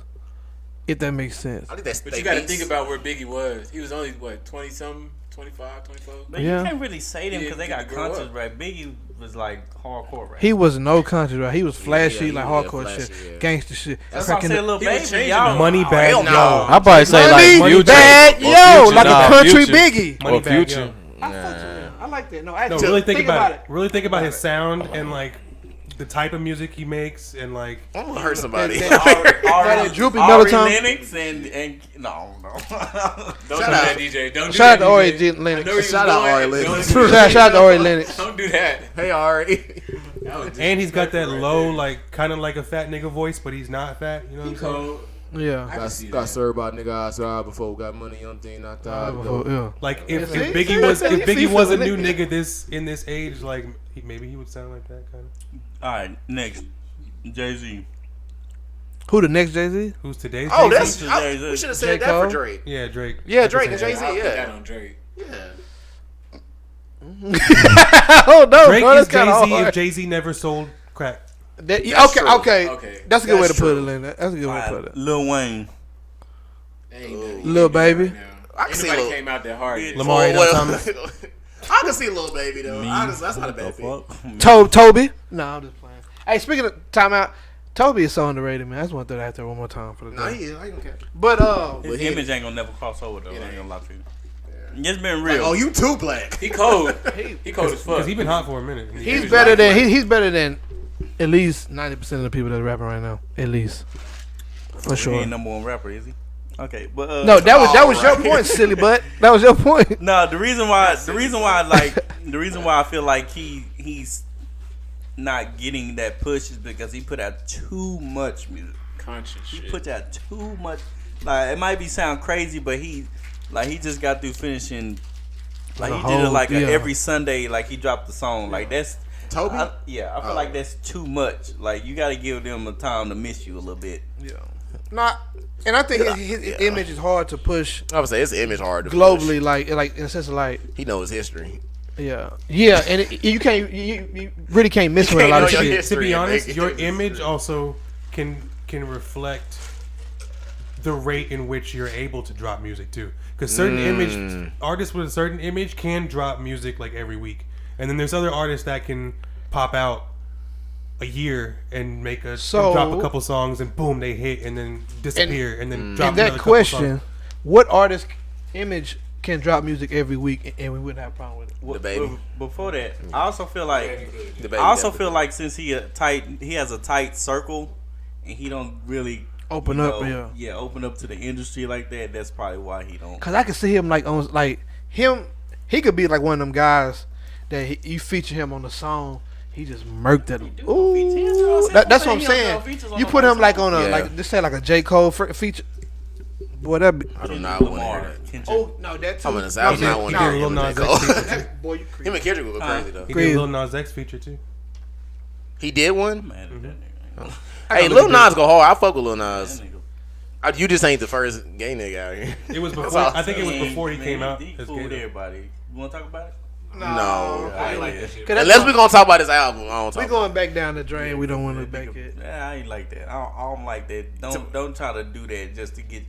If that makes sense. I think that's. But you got to think about where Biggie was. He was only, what, 20-something, 25, 24? But Yeah. you can't really say them because they got grow conscious up. rap. Biggie was like hardcore rap. He was no conscious, right? He was flashy, he like was, hardcore flashy, shit, yeah. gangster shit. That's why I Cracking said the- Lil He was Baby. changing Y'all, them. Money bag, hell yo. no. I probably say Money like Future. bag, or yo, Future. like Nah, a country Future. Biggie. Money Or bag, Future. yo. I fuck with him. I like that. No, No, actually, really think about it. Really think about his sound and like the type of music he makes and like. I'm gonna hurt somebody. That droopy Ari melatonin. Lennox and no. Don't do out. that, DJ. Don't do Shout out that, to Ari DJ. Lennox. I know where you Shout was out going. Ari Don't Lennox. do that. Shout out to Ari Lennox. Don't do that. Hey Ari. That was And he's got that disrespectful low, right like kind of like a fat nigga voice, but he's not fat. You know what I'm there. saying? Cold. Yeah. I can see Got that. served by nigga outside before we got money on thing. I thought. Yeah. Like if See? Biggie See? was See? if Biggie See? was a See? new nigga in this age, like maybe he would sound like that kind of. All right, next, Jay-Z. Who the next Jay-Z? Who's today's? Oh, Jay-Z? that's. We should have said J. that for Cole? Drake. Yeah, Drake. Yeah, Drake and Jay I'll Z. put that Yeah. on Drake. Yeah. Oh no, Drake bro, is that's kind Jay of Z if hard. Jay Z never sold crack. That- That's okay, true. okay, Okay. That's a good way to That's put true. it, Lynn. That's a good way to put it. Lil Wayne. Ain't nothing Lil you can do Baby. right now. I can see Anybody Lil- came out that hard. yet. Lamar, you know what I'm talking I can see Lil Baby though. Honestly, that's not a bad pick. Toby? No, I'm just playing. Hey, speaking of timeout, Toby is so underrated, man. I just want to throw that out there one more time for the No, day. he is. I ain't gonna catch. But His he- image ain't gonna never cross over though. I ain't gonna lie to you. It's been Like, real. oh, you too black. He cold. He cold as fuck. Because he's been hot for a minute. he's better than he's better than at least 90% of the people that are rapping right now. At least, for He sure. ain't number one rapper, is he? Okay, but No, that was your point, silly butt. That was your point. No, the reason why I feel like he's not getting that push is because he put out too much music. conscious he shit. puts out too much. Like it might be sound crazy, but he just got through finishing. Like The he did it whole like deal. every Sunday. Like he dropped the song. Like that's Toby? I feel like that's too much. Like you got to give them a time to miss you a little bit. Yeah. Not, and I think his image is hard to push I would say his image hard to globally. Like in a sense of like, Push. He knows history. yeah, and you can't, you really can't miss with a lot of know your shit. history. To be honest, Make it your his image history. also can reflect the rate in which you're able to drop music too. Because certain artists with a certain image can drop music like every week, and then there's other artists that can pop out a year and make and drop a couple songs and boom they hit and then disappear and then drop And that another couple songs. question, what artist image can drop music every week and we wouldn't have a problem with it? The baby. Before that, I also feel like The baby I also definitely. feel like since he has a tight circle, and he don't really Open you up, know, yeah. open up to the industry like that. That's probably why he don't. Cause I can see him like on like him. He could be like one of them guys that you feature him on the song. He just murked at him. Ooh, that's what I'm saying. You put him like on a like just say like a J. Cole feature. Boy, that be. I do not want to hear that. Kendrick. Oh no, that too. I'm gonna say I do not want to He hear did Lil him. Nas J. X Cole. feature too. Boy, you crazy. Him and Kendrick would go crazy though. He Crazy. did Lil Nas X feature too. He did one. Man, that nigga. Hey, Lil Nas go hard. I fuck with Lil Nas. That nigga. You just ain't the first gay nigga out here. It was That's before. all I'm I think it was Man, before he came out. He as cool gay, with though. everybody. You want to talk about it? No. I ain't like that shit. Unless we gonna talk about this album, I don't talk. We going back down the drain. We don't want to back it. Yeah, I ain't like that. I don't like that. Don't try to do that just to get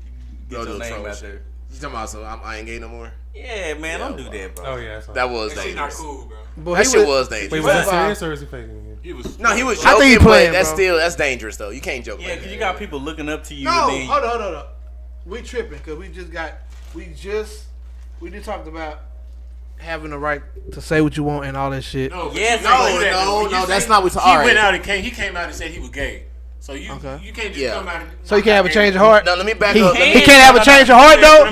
Go to your the name troll out shit. there. You talking about I ain't gay no more? Yeah, man, don't do that, bro. Oh yeah, that's That was That shit not dangerous. cool, bro. But That he shit was dangerous. Wait, was that serious or is he faking it? He was. No, he was I joking, think he playing, but bro. that's dangerous though. You can't joke. Yeah, like because that. you got people looking up to you. No, and then hold on. We tripping because we just talked about having the right to say what you want and all that shit. No, but Yes, you can't do no, that, no, though. When no, you that's say- not what- He all right. went out and he came out and said he was gay. So you Okay. you can't just Yeah. come out and So he can't have a change of heart. No, let me back He up. Let me- can't have a change of heart though.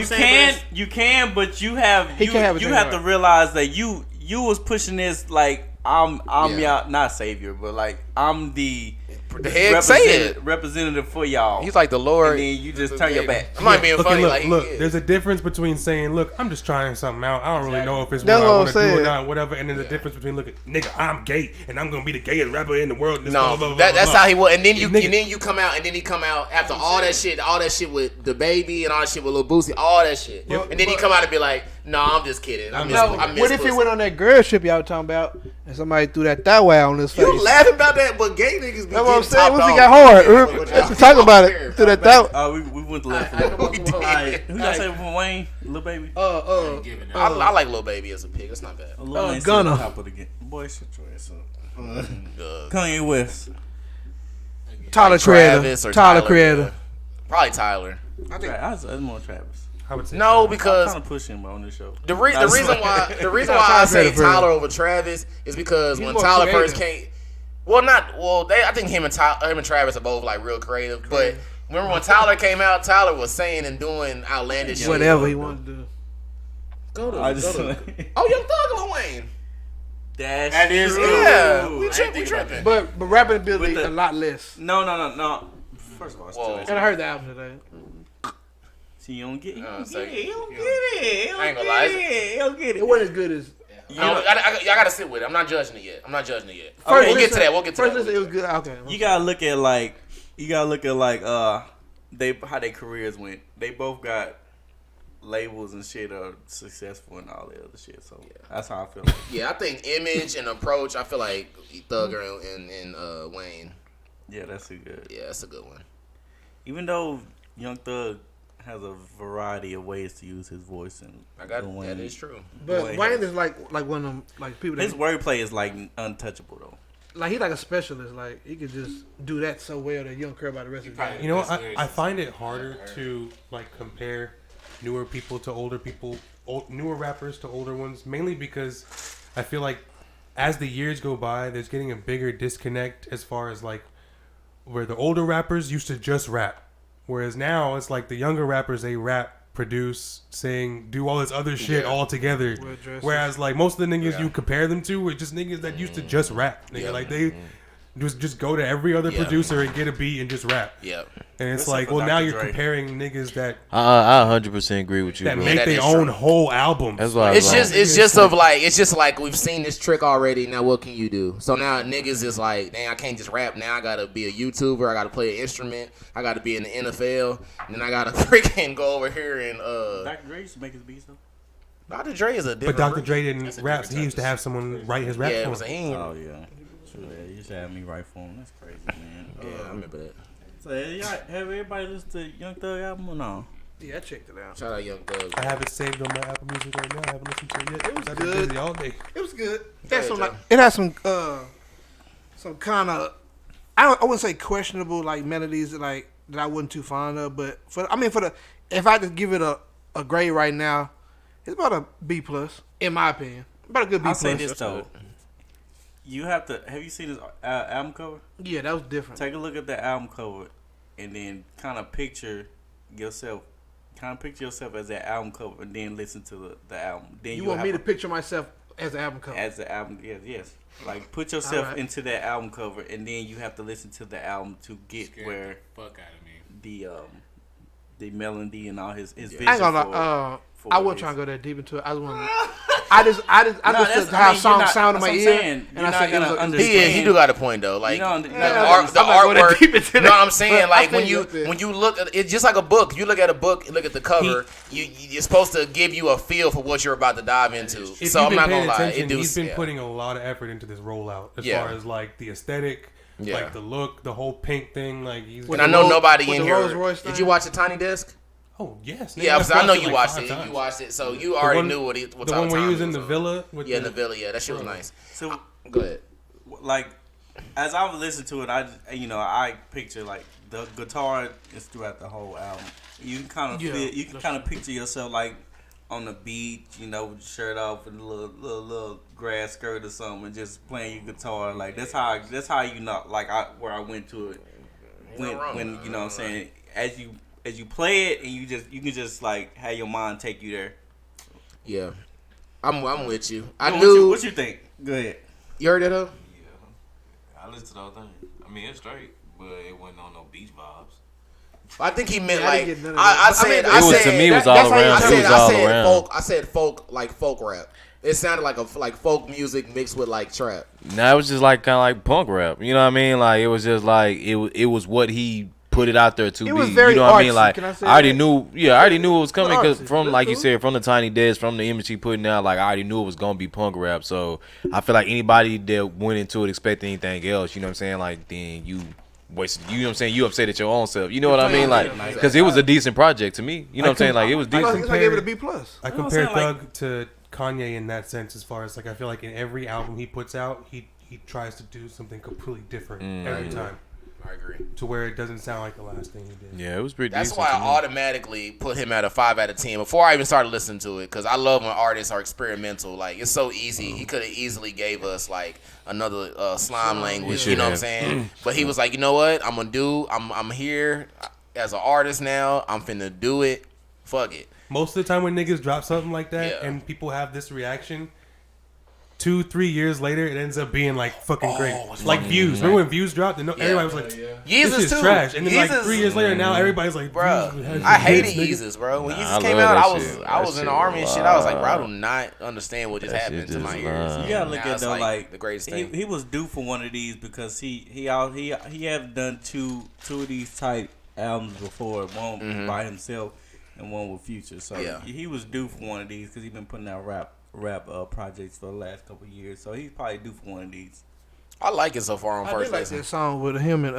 you can, but you have He can't have a you change have of to heart. realize that you was pushing this like I'm Yeah. y'all not savior, but like I'm the The head say it. representative for y'all. He's like the Lord. and then you just turn your back. I'm not being Okay, funny. look, like, look. he is. There's a difference between saying, "Look, I'm just trying something out. I don't really know if it's That's what I what I'm want to do or saying. not, whatever." And there's a difference between, "Look, nigga, I'm gay and I'm gonna be the gayest rapper in the world." and this blah, No, blah, blah, that's blah, how he was. And then Nigga. you come out, and then he come out after all that shit with the baby and all that shit with Lil Boosie, all that shit. And then he come out and be like, "No, I'm just kidding. I miss What if he pussy." went on that girl trip y'all talking about and somebody threw that way on his face? You laughing about that, but gay niggas be That's what I'm getting saying. topped What if he off. got hard? What y'all- Let's talk about it. Through that thought. We went to left. We did. Alright, who y'all say from Wayne, Lil Baby? giving that. I like Lil Baby as a pig. That's not bad. Lil Wayne Gunna. said top of the game. Boy, shut your ass up. Kanye West. Tyler Travis or Tyler Creator. Probably Tyler. I was more Travis. I would say No, so. because I'm trying to push him on this show. the reason why I say Tyler over Travis is because He's when more Tyler creative. first came, I think him and Travis are both like real creative. But remember when Tyler came out, Tyler was saying and doing outlandish shit. Whatever he wanted to do. Go to. I just Oh, Young Thug, Lil Wayne. That is true. Yeah, Ooh, we I ain't tripping. think about that. But rapping ability With the- a lot less. No. First of all, it's Whoa. too And I heard the album today. See, you don't get it. You don't so- get it. You don't get it. You I ain't don't gonna lie. get it. You don't get It it. wasn't as good as. I gotta sit with it. I'm not judging it yet. First We'll get to that. We'll get to First that. listen, it was good. Okay. You gotta look at like how their careers went. They both got labels and shit are successful and all the other shit. So that's how I feel. Yeah, I think image and approach. I feel like Thugger and Wayne. Yeah, that's a good. Yeah, that's a good one. Even though Young Thug has a variety of ways to use his voice, and That is true. But Wayne is like one of them like people that his wordplay is like untouchable though. like he's like a specialist. Like he could just do that so well that you don't care about the rest of the game. You know, I find it harder to like compare newer people to older people, newer rappers to older ones, mainly because I feel like as the years go by, there's getting a bigger disconnect as far as like where the older rappers used to just rap, whereas now it's like the younger rappers, they rap, produce, sing, do all this other shit all together. Wear dresses. Whereas like most of the niggas you compare them to were just niggas that used to just rap. Nigga. Like Just go to every other producer and get a beat and just rap. Yeah. And it's Except like, for well, now Dr. you're Dre. comparing niggas that I 100% agree with you, that bro. make that their is own true. whole albums. That's why It's just like we've seen this trick already. Now what can you do? So now niggas is like, dang, I can't just rap. Now I gotta be a YouTuber. I gotta play an instrument. I gotta be in the NFL. And then I gotta freaking go over here and Dr. Dre used to make his beats though. Dr. Dre is a different. But Dr. Dre didn't That's a rap. different He used to type of have someone write his rap Yeah, for it was a him. him. Oh yeah, true. Yeah, you used to have me write for him. That's crazy, man. Yeah, I remember that. So y'all have everybody listened to Young Thug album or no? Yeah, I checked it out. Shout out Young Thug. I have it saved on my Apple Music right now. I haven't listened to it yet. It was I've been good. busy all day. It was good. It Go had ahead, some, Joe. it had some kind of I wouldn't say questionable like melodies that I wasn't too fond of, but if I had to give it a grade right now, it's about a B plus in my opinion. About a good B I'll plus. say this though. You have you seen his album cover? Yeah, that was different. Take a look at the album cover, and then kind of picture yourself as that album cover, and then listen to the album. Then You want me to picture myself as the album cover? as the album? Yes. Like put yourself Alright. into that album cover, and then you have to listen to the album to get Scared where the fuck out of me. the melody and all his vision. I ain't gonna lie. for I what wasn't it trying is. to go that deep into it. I just that's- how I mean, songs you're not- sound in my that's ear, what I'm saying. and You're I not said gonna it was understand. He do got a point though. Like You know, the, I'm art, the I'm not going artwork. deep into You know that. what I'm saying? But Like I when think you when you look, it's just like a book. You look at a book, look at the cover. You're supposed to give you a feel for what you're about to dive into. If So you've I'm been not paying gonna lie. attention, It do. he's been Yeah. putting a lot of effort into this rollout as Yeah. far as like the aesthetic, Yeah. like the look, the whole pink thing. Like he's And I know nobody with in the here. Rolls Royce Did thing? you watch the Tiny Desk? Oh yes, nigga, Yeah, I've I know watched you like watched 5 it. times. You watched it, so you The already one- knew what the type one of where he time was it in the on. villa with Yeah, in the villa. Yeah, that shit was nice. So Go ahead. like as I was listening to it, I picture like the guitar is throughout the whole album. You can kind of you can kind of picture yourself like on the beach, with your shirt off and a little grass skirt or something, and just playing your guitar. Like that's how where I went to it. When you know what I'm saying, as you play it and you can just like have your mind take you there. Yeah, I'm with you. What you think? Go ahead. You heard that though? I listened to the whole thing. I mean, it's straight, but it wasn't on no beach vibes. I think he meant Yeah, I like didn't get none of I that. said. I I mean, said to me, it was that's all how you- around. I It said, was I all said around. folk. I said folk rap. It sounded like folk music mixed with like trap. Nah, it was just like kind of like punk rap. You know what I mean? Like it was just like it was what he put it out there to be. was very you know what I mean? artsy, Like can I say I already that? knew. Yeah, I already knew it was coming because artsy. from That's like you cool. said, from the Tiny Desk, from the image he putting out, like I already knew it was gonna be punk rap. So I feel like anybody that went into it expecting anything else, you know what I'm saying? Like then you wasted. You know what I'm saying? You upset at your own self. You know what I mean? Like because it was a decent project to me. You know what I'm saying? Like it was decent. Plus, I gave it a B plus. I You know what compare I'm saying? Thug to Kanye in that sense, as far as like I feel like in every album he puts out, he tries to do something completely different every time, I agree. to where it doesn't sound like the last thing he did. Yeah, it was pretty. That's decent why to I me. automatically put him at a 5 out of 10 before I even started listening to it, because I love when artists are experimental. Like it's so easy. He could have easily gave us like another slime language. You know what I'm saying? But he was like, you know what? I'm here as an artist now. I'm finna do it. Fuck it. Most of the time when niggas drop something like that Yeah. and people have this reaction, 2-3 years later it ends up being like fucking great. Like Views. Remember when Views dropped? And everybody was like, this Yeezus is too. trash. And then like Yeezus- 3 years later now everybody's like, Bro, Views has I some hits, hated nigga. Yeezus, bro. When Nah, Yeezus I came love out, that I was shit. I was That in the shit army and shit. I was like, bro, I wild. do not understand what just That happened shit to my just ears. wild. You gotta look Now at it's though like the greatest thing. he was due for one of these because he have done two of these type albums before, one by himself and one with Future. So Yeah. he was due for one of these because he's been putting out rap projects for the last couple of years. So he's probably due for one of these. I like it so far on I first did like listen. that song with him and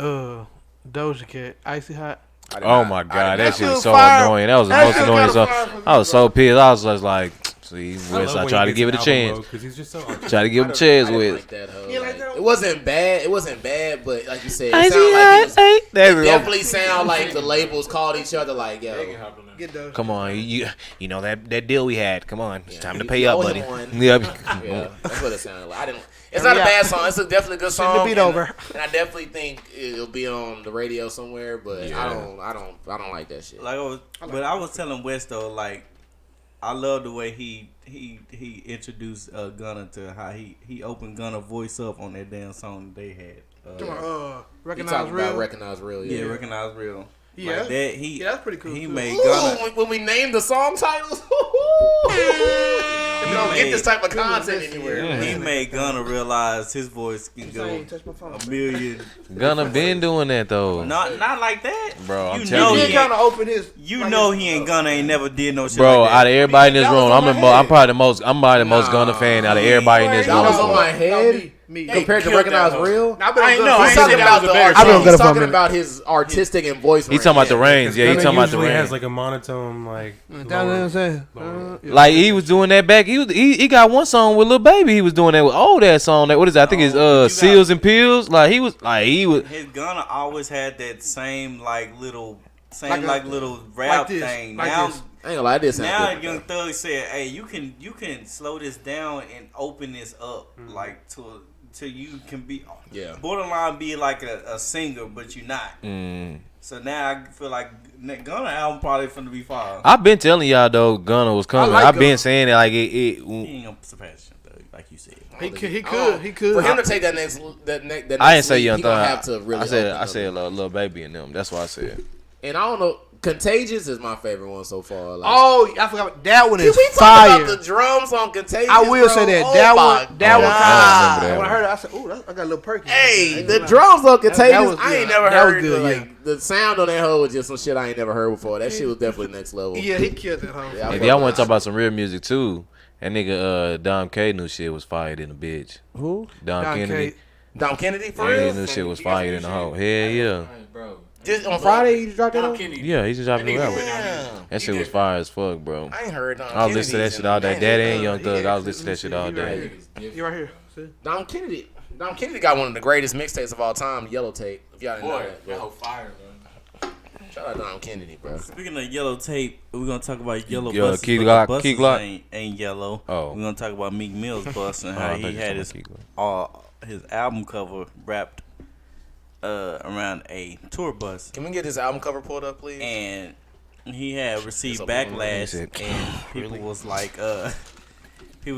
Doja Cat, Icy Hot. I did Oh not- my I did god, not- that shit was was so fire. annoying. That was the That most shit annoying kinda song. fire for me, I was so pissed. I was just like, see, I West, love I when tried he to give it a gets an album, chance. though, 'cause he's just so artistic. Try to give him a I chance didn't with. like that, hoe. You like Like, that? it wasn't bad. It wasn't bad, but like you said, it I sounded see like it that. definitely sound like the labels called each other like, yo. Get Doja. Come on, you know that deal we had. Come on, it's time to you pay up, owe buddy. him one. Yeah, Yeah, that's what it sounded like. I didn't. It's not a bad song. It's a definitely good Send the song. beat and- over. And I definitely think it'll be on the radio somewhere. But I don't like that shit. Like I was telling West though, like I love the way he introduced Gunna to how he opened Gunna voice up on that damn song that they had. Recognize Real. Recognize Real. Yeah, Recognize Real. Yeah, like that. yeah, that's pretty cool. He too. made Ooh, Gunna. when we name the song titles, we don't get this type of content anywhere. He made Gunna realize his voice can go Ain't touch my phone. a million. Gunna been doing that though. Not like that, Bro, I'm You telling know He you. he kind of open his. You like know his- he ain't Gunna ain't never did no shit. Bro, like that. out of everybody in this That was room, on my I'm head. probably the most Gunna fan out of everybody in this That was room. on my head. Me. Compared to killed Recognize that hoe. Real, I've been I on ain't Gunna know. for I he's ain't years. talking say that about was a the better art. I've been on He's Gunna for a talking minute. about his artistic and voice. He's talking about the range. range. Yeah, he's talking about the usually range. has like a monotone like. That's what I'm saying. Like he was doing that back. He got one song with Lil Baby. He was doing that with that song. That what is that? I think it's Seals and Pills. Like he was. His Gunna always had that same little rap like this, thing. like Now this. I ain't gonna lie, this now sounds Young different. Thug said, "Hey, you can slow this down and open this up like to you can be borderline be like a singer, but you're not." So now I feel like Gunna album probably finna be fire. I've been telling y'all though, Gunna was coming. like I've been Gunna. saying it like it. He ain't gonna surpass Young Thug, like you said. He could. For him to take that next that I next didn't say leap, Young he gonna Thug. have to really. I open said up. Lil Baby and them. That's what I said. And I don't know. Contagious is my favorite one so far. Like, Oh, I forgot. That one can is we talk fire. about the drums on Contagious? I will bro? say that. Oh That my one. That God. one. I don't remember that When I one. heard it, I said, "Ooh, I got a little perky." Hey, the drums on Contagious, was I ain't good. never That was heard. good, Like the sound on that hoe was just some shit I ain't never heard before. That shit was definitely next level. Yeah, he killed that hoe. Yeah, I If fuck y'all with want to that talk about some real music too, that nigga Dom K new shit was fired in a bitch. Who? Dom Kennedy. K. Dom Kennedy for Yeah, real? his new shit was fired in the hoe. Hell yeah. Bro. Just on Friday you dropped that Dom on? Kennedy. Yeah, he just dropped a new album. Yeah. That shit was fire as fuck, bro. I ain't heard Dom I Kennedy. was listening to that shit all day. I ain't That heard and Young Thug. I was listening to that shit all He right day. here. You right here. See? Dom Kennedy got one of the greatest mixtapes of all time, Yellow Tape. If y'all didn't know Boy, that. that Bro. whole fire, bro. Shout out Dom Kennedy, bro. Speaking of Yellow Tape, we're gonna talk about Yellow Yeah, buses. Key but Glock, the buses Key Glock. ain't yellow. Oh. We're gonna talk about Meek Mill's bus and how Oh, I thought he you had was talking his album cover wrapped around a tour bus, Can we get this album cover pulled up, please? and he had received It's a- backlash, He said, and people was like, he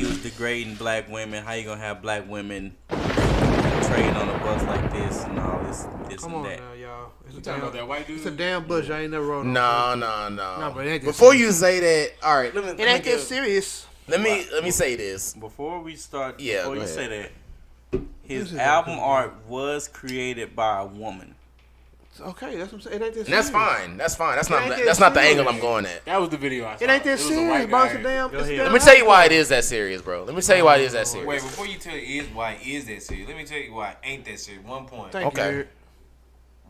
was degrading black women. How you gonna have black women trade on a bus like this and all this Come and on that? now, y'all. It's a You talking about that damn. white dude? It's a damn bush. I ain't never rode on. No. No, but it ain't that Before serious. you say that, all right, let me It ain't that serious. let me say this. Before we start, Yeah, before go you ahead. say that, his This is album okay. art was created by a woman. Okay, that's what I'm saying. It ain't that And that's serious. fine. That's fine. That's It ain't not that that's not the serious. angle I'm going at. That was the video I saw. It ain't that was a serious. white About guy. some damn. Go it's ahead. damn Let me tell you album why it cover. is that serious, bro. Let me tell you why it is that serious. Wait, before you tell why it is that serious, let me tell you why it ain't that serious. One point. Thank Okay. you. Eric.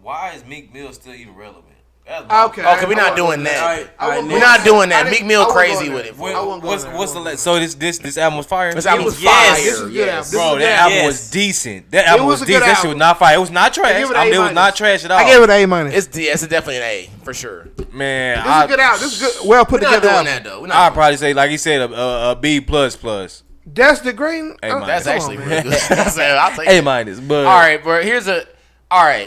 Why is Meek Mill still even relevant? That's Okay. Okay, we're I not doing that. Alright, alright, We're not doing that. I Meek didn't- Mill I wasn't crazy going with there. it. I fool. wasn't going there. What's the so this album was fire? This album was Yes. fire. This is good album. Yes. This Bro, is a that good album album. was decent. That album was was a good decent. That shit album. was not fire. It was not trash. give it I an mean, it A was not minus. trash at all. I gave it an A minus. It's definitely an A for sure. Man, This is a good album. This is good. Well put We're not together. doing album. that though. We're I'd not. probably say, like he said, a B plus. That's the green. A minus. That's come actually on, really man. good. So I'll take A it. minus. But All right, bro.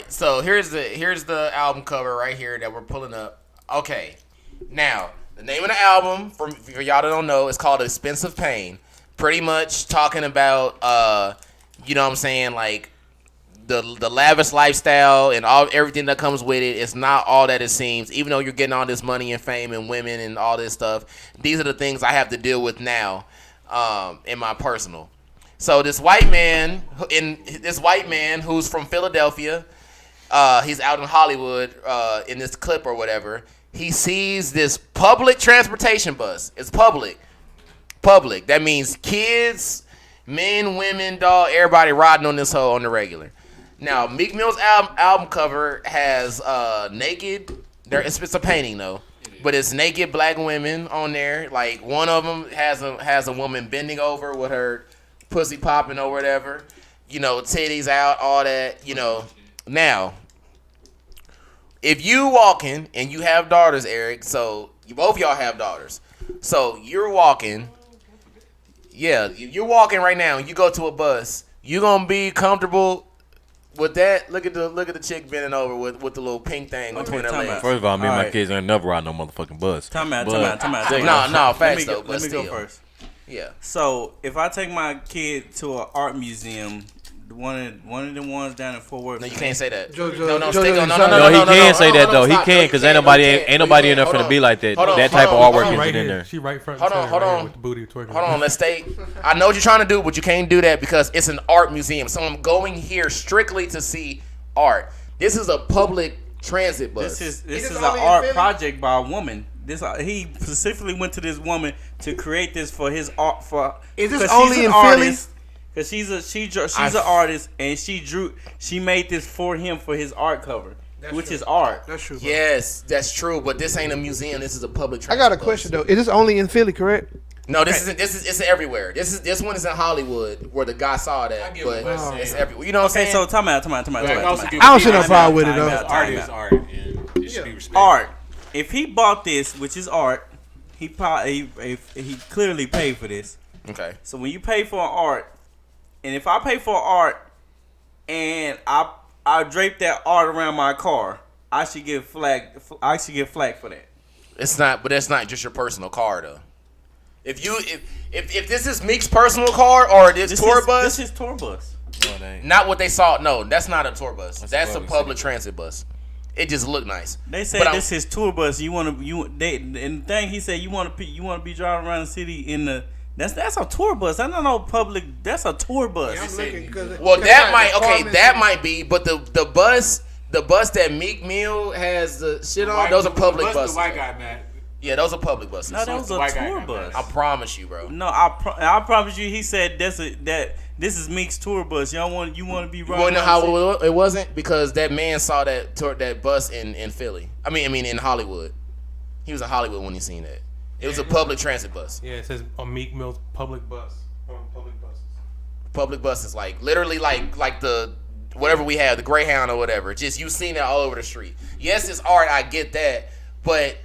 So here's the album cover right here that we're pulling up. Okay, now the name of the album for y'all that don't know is called "Expensive Pain." Pretty much talking about you know what I'm saying, like the lavish lifestyle and everything that comes with it. It's not all that it seems. Even though you're getting all this money and fame and women and all this stuff, these are the things I have to deal with now in my personal. So this white man who's from Philadelphia, he's out in Hollywood in this clip or whatever. He sees this public transportation bus. It's public. That means kids, men, women, dog, everybody riding on this hoe on the regular. Now, Meek Mill's album cover has naked. It's a painting though, but it's naked black women on there. Like one of them has a woman bending over with her pussy popping or whatever. You know, titties out, all that. You know, now. If you walking and you have daughters, Eric, so both y'all have daughters. So you're walking. Yeah, you're walking right now and you go to a bus. You going to be comfortable With that, look at the chick bending over with the little pink thing between her legs. First of all, me and my Alright. kids ain't never ride no motherfucking bus. Time out. No, facts though. But Let me still. go first. Yeah. So if I take my kid to an art museum, one of the ones down in Fort Worth. No, you can't say that. Jojo- No, Jojo- stick on. No, No, he can say that though. He stop. can because ain't nobody in there finna be like that. Hold on, That hold type of on, artwork hold on. isn't in there. She right front. Hold on, center hold right here on. with the booty twerking. Hold on, let's stay. I know what you're trying to do, but you can't do that because it's an art museum. So I'm going here strictly to see art. This is a public transit bus. This is is an only in art Philly? project by a woman. He specifically went to this woman to create this for his art. Is this 'cause only she's an in Philly? artist, because she's an artist and she made this for him for his art cover, which true. is art. That's true. Bro. Yes, that's true, but this ain't a museum. This is a public I transit got a bus. question though. Is this only in Philly, correct? No, it's everywhere. This one is in Hollywood where the guy saw that, get but what you're it's saying. everywhere. You know what I'm Okay, saying? so time out. But I can also get I don't what see no people- problem with it though. Art is art, and it should be respected. Art. If he bought this, which is art, he clearly paid for this. Okay. So when you pay for art, and if I pay for art, and I drape that art around my car, I should get flagged. I should get flagged for that. It's not, but that's not just your personal car though. If this is Meek's personal car or this tour bus, This is tour bus. No, it ain't. not what they saw. No, that's not a tour bus. That's a public public city. transit bus. It just looked nice. They said But this is tour bus. And the thing he said you want to be driving around the city in the. That's a tour bus. I don't know public. That's a tour bus. I'm looking because Well, that might be, but the bus that Meek Mill has the shit on, those are public Bus buses. the white guy, man. Yeah, those are public buses. No, that was the a white guy tour got bus. I promise you, bro. No, I promise you. He said this is Meek's tour bus. You want to be You running. wanna know around the city? how it wasn't? Because that man saw that bus in Philly. I mean in Hollywood. He was in Hollywood when he seen that. It was a public transit bus. Yeah, it says on Meek Mill's public bus. On public buses. Public buses, like literally like the whatever we have, the Greyhound or whatever. Just you seen that all over the street. Yes, it's art. I get that, but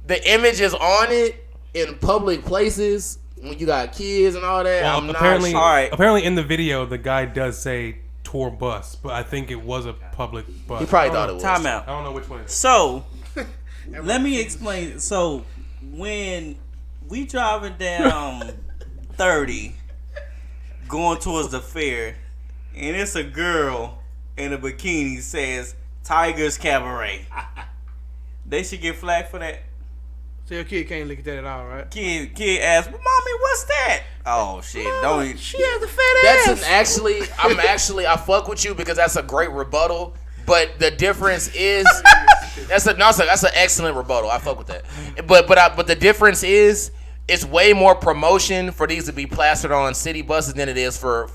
the images on it in public places when you got kids and all that. Well, I'm apparently, not sure. Alright. apparently in the video, the guy does say tour bus, but I think it was a public bus. He probably I don't thought know. it was. Time out. I don't know which one it is. So, let me explain. So, when we driving down 30, going towards the fair, and it's a girl in a bikini says Tiger's Cabaret, they should get flagged for that. So your kid can't look at that at all, right? Kid asks, "Mommy, what's that?" Oh shit! Don't even. She has a fat That's I fuck with you because that's a great rebuttal. But the difference is that's an excellent rebuttal. I fuck with that. But the difference is it's way more promotion for these to be plastered on city buses than it is for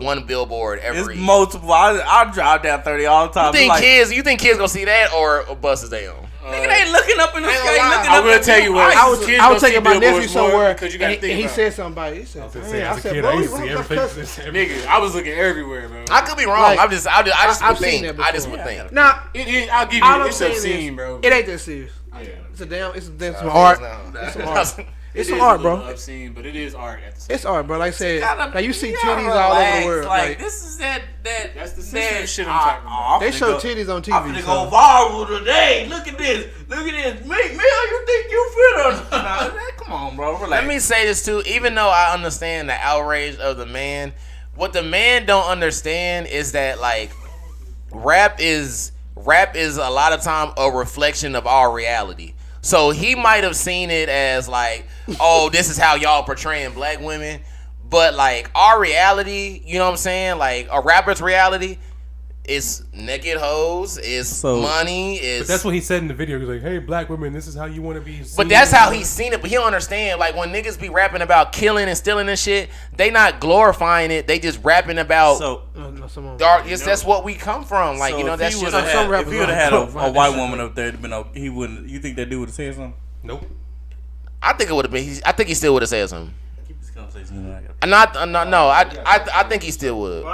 one billboard every. It's multiple. I drive down 30 all the time. You think kids gonna see that or buses they own? Nigga, they looking up in the I ain't sky. gonna lie. Looking I up will at tell you what. I was kids don't taking see my nephew billboards more somewhere, because you gotta and think he about said something about it. He said, As "Man," I a said, kid, "Bro, I used to what see the everything. fuck?" it. Nigga, I was looking everywhere, bro. I could be wrong. Like, I just I've would seen think. that I just before. would think. Now, I'll give all you. I'm It's saying obscene, is, bro. it ain't that serious. Yeah. It's some art. It's some art. It's It some is art, a little bro. Obscene, but it is art at the same It's art, bro. Like I said, like you see gotta titties all over relax. the world. Like Like, this is that. That's the sensitive shit I'm talking about. I'm they finna show go- titties on I'm TV. finna so- go viral today. Look at this. Make me. You think you fit or not? Nah, come on, bro. Relax. Let me say this too. Even though I understand the outrage of the man, what the man don't understand is that like rap is a lot of time a reflection of our reality. So he might have seen it as like, oh, this is how y'all portraying black women, but like our reality, you know what I'm saying? Like a rapper's reality is naked hoes, is money, is. But that's what he said in the video. He was like, "Hey, black women, this is how you want to be seen." But that's how he's seen it. But he don't understand. Like when niggas be rapping about killing and stealing and shit, they not glorifying it. They just rapping about dark. Yes, that's what we come from. Like you know, that's just if he would have had a white woman up there, he wouldn't. You think that dude would have said something? Nope. I think it would have been. I think he still would have said something. Keep this conversation. No. I think he still would.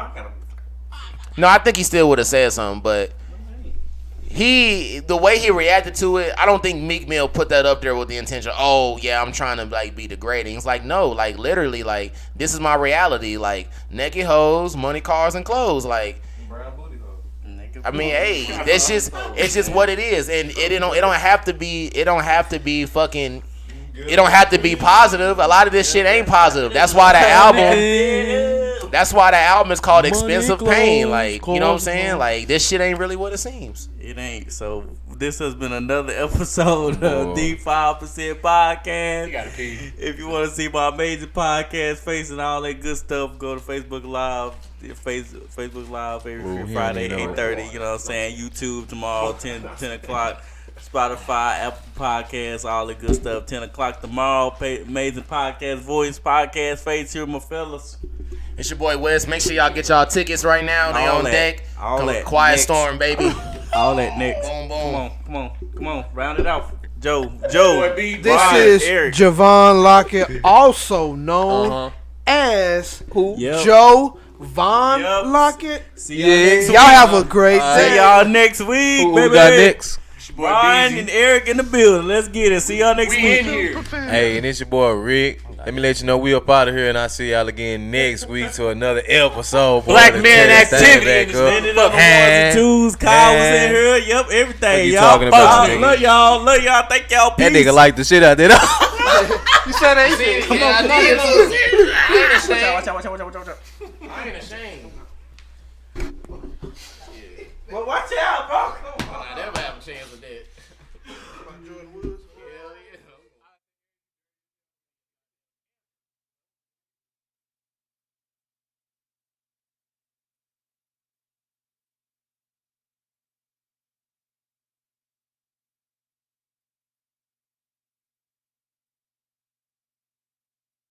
No, I think he still would have said something, but the way he reacted to it, I don't think Meek Mill put that up there with the intention, oh yeah, I'm trying to like be degrading. It's like, no, like literally, like this is my reality, like naked hoes, money, cars, and clothes, like I mean, hey, that's just it's just what it is, and it don't have to be fucking. It don't have to be positive. A lot of this shit ain't positive. That's why the album is called Expensive Pain. Like, you know what I'm saying? Like, this shit ain't really what it seems. It ain't. So this has been another episode of the 5% Podcast. You gotta pee. If you want to see my amazing podcast face and all that good stuff, go to Facebook Live. Facebook Live every Friday, 8:30. You know what I'm saying? YouTube tomorrow, 10 o'clock. Spotify, Apple Podcasts, all the good stuff. 10 o'clock tomorrow. Amazing podcast voice, podcast face here, my fellas. It's your boy Wes. Make sure y'all get y'all tickets right now. They All on that. deck. All Come that. Quiet Next. Storm, baby. All that next. Boom, boom. Come on. Round it off. Joe. This Brian, is Airrick. Johvan Lockett, also known as Yep. Joe Von Yep. Lockett. See y'all next Y'all week. have a great See day. y'all next week, Who baby. got next? Brian and Eric in the building. Let's get it. See y'all next We week. in here. Hey, and it's your boy Rick. Let me let you know we up out of here, and I'll see y'all again next week to another episode. Boy, Black to man tear this thing activity back in this up. Ended up on ones Hand, and twos. Kyle was in hand. here. Yep, everything. What you Y'all talking about, fuck. nigga? Love y'all. Love y'all. Thank y'all. Peace. That nigga like the shit out there. You said that? Come on. I ain't ashamed. Well, watch out, bro. Come on. I never have a chance with that.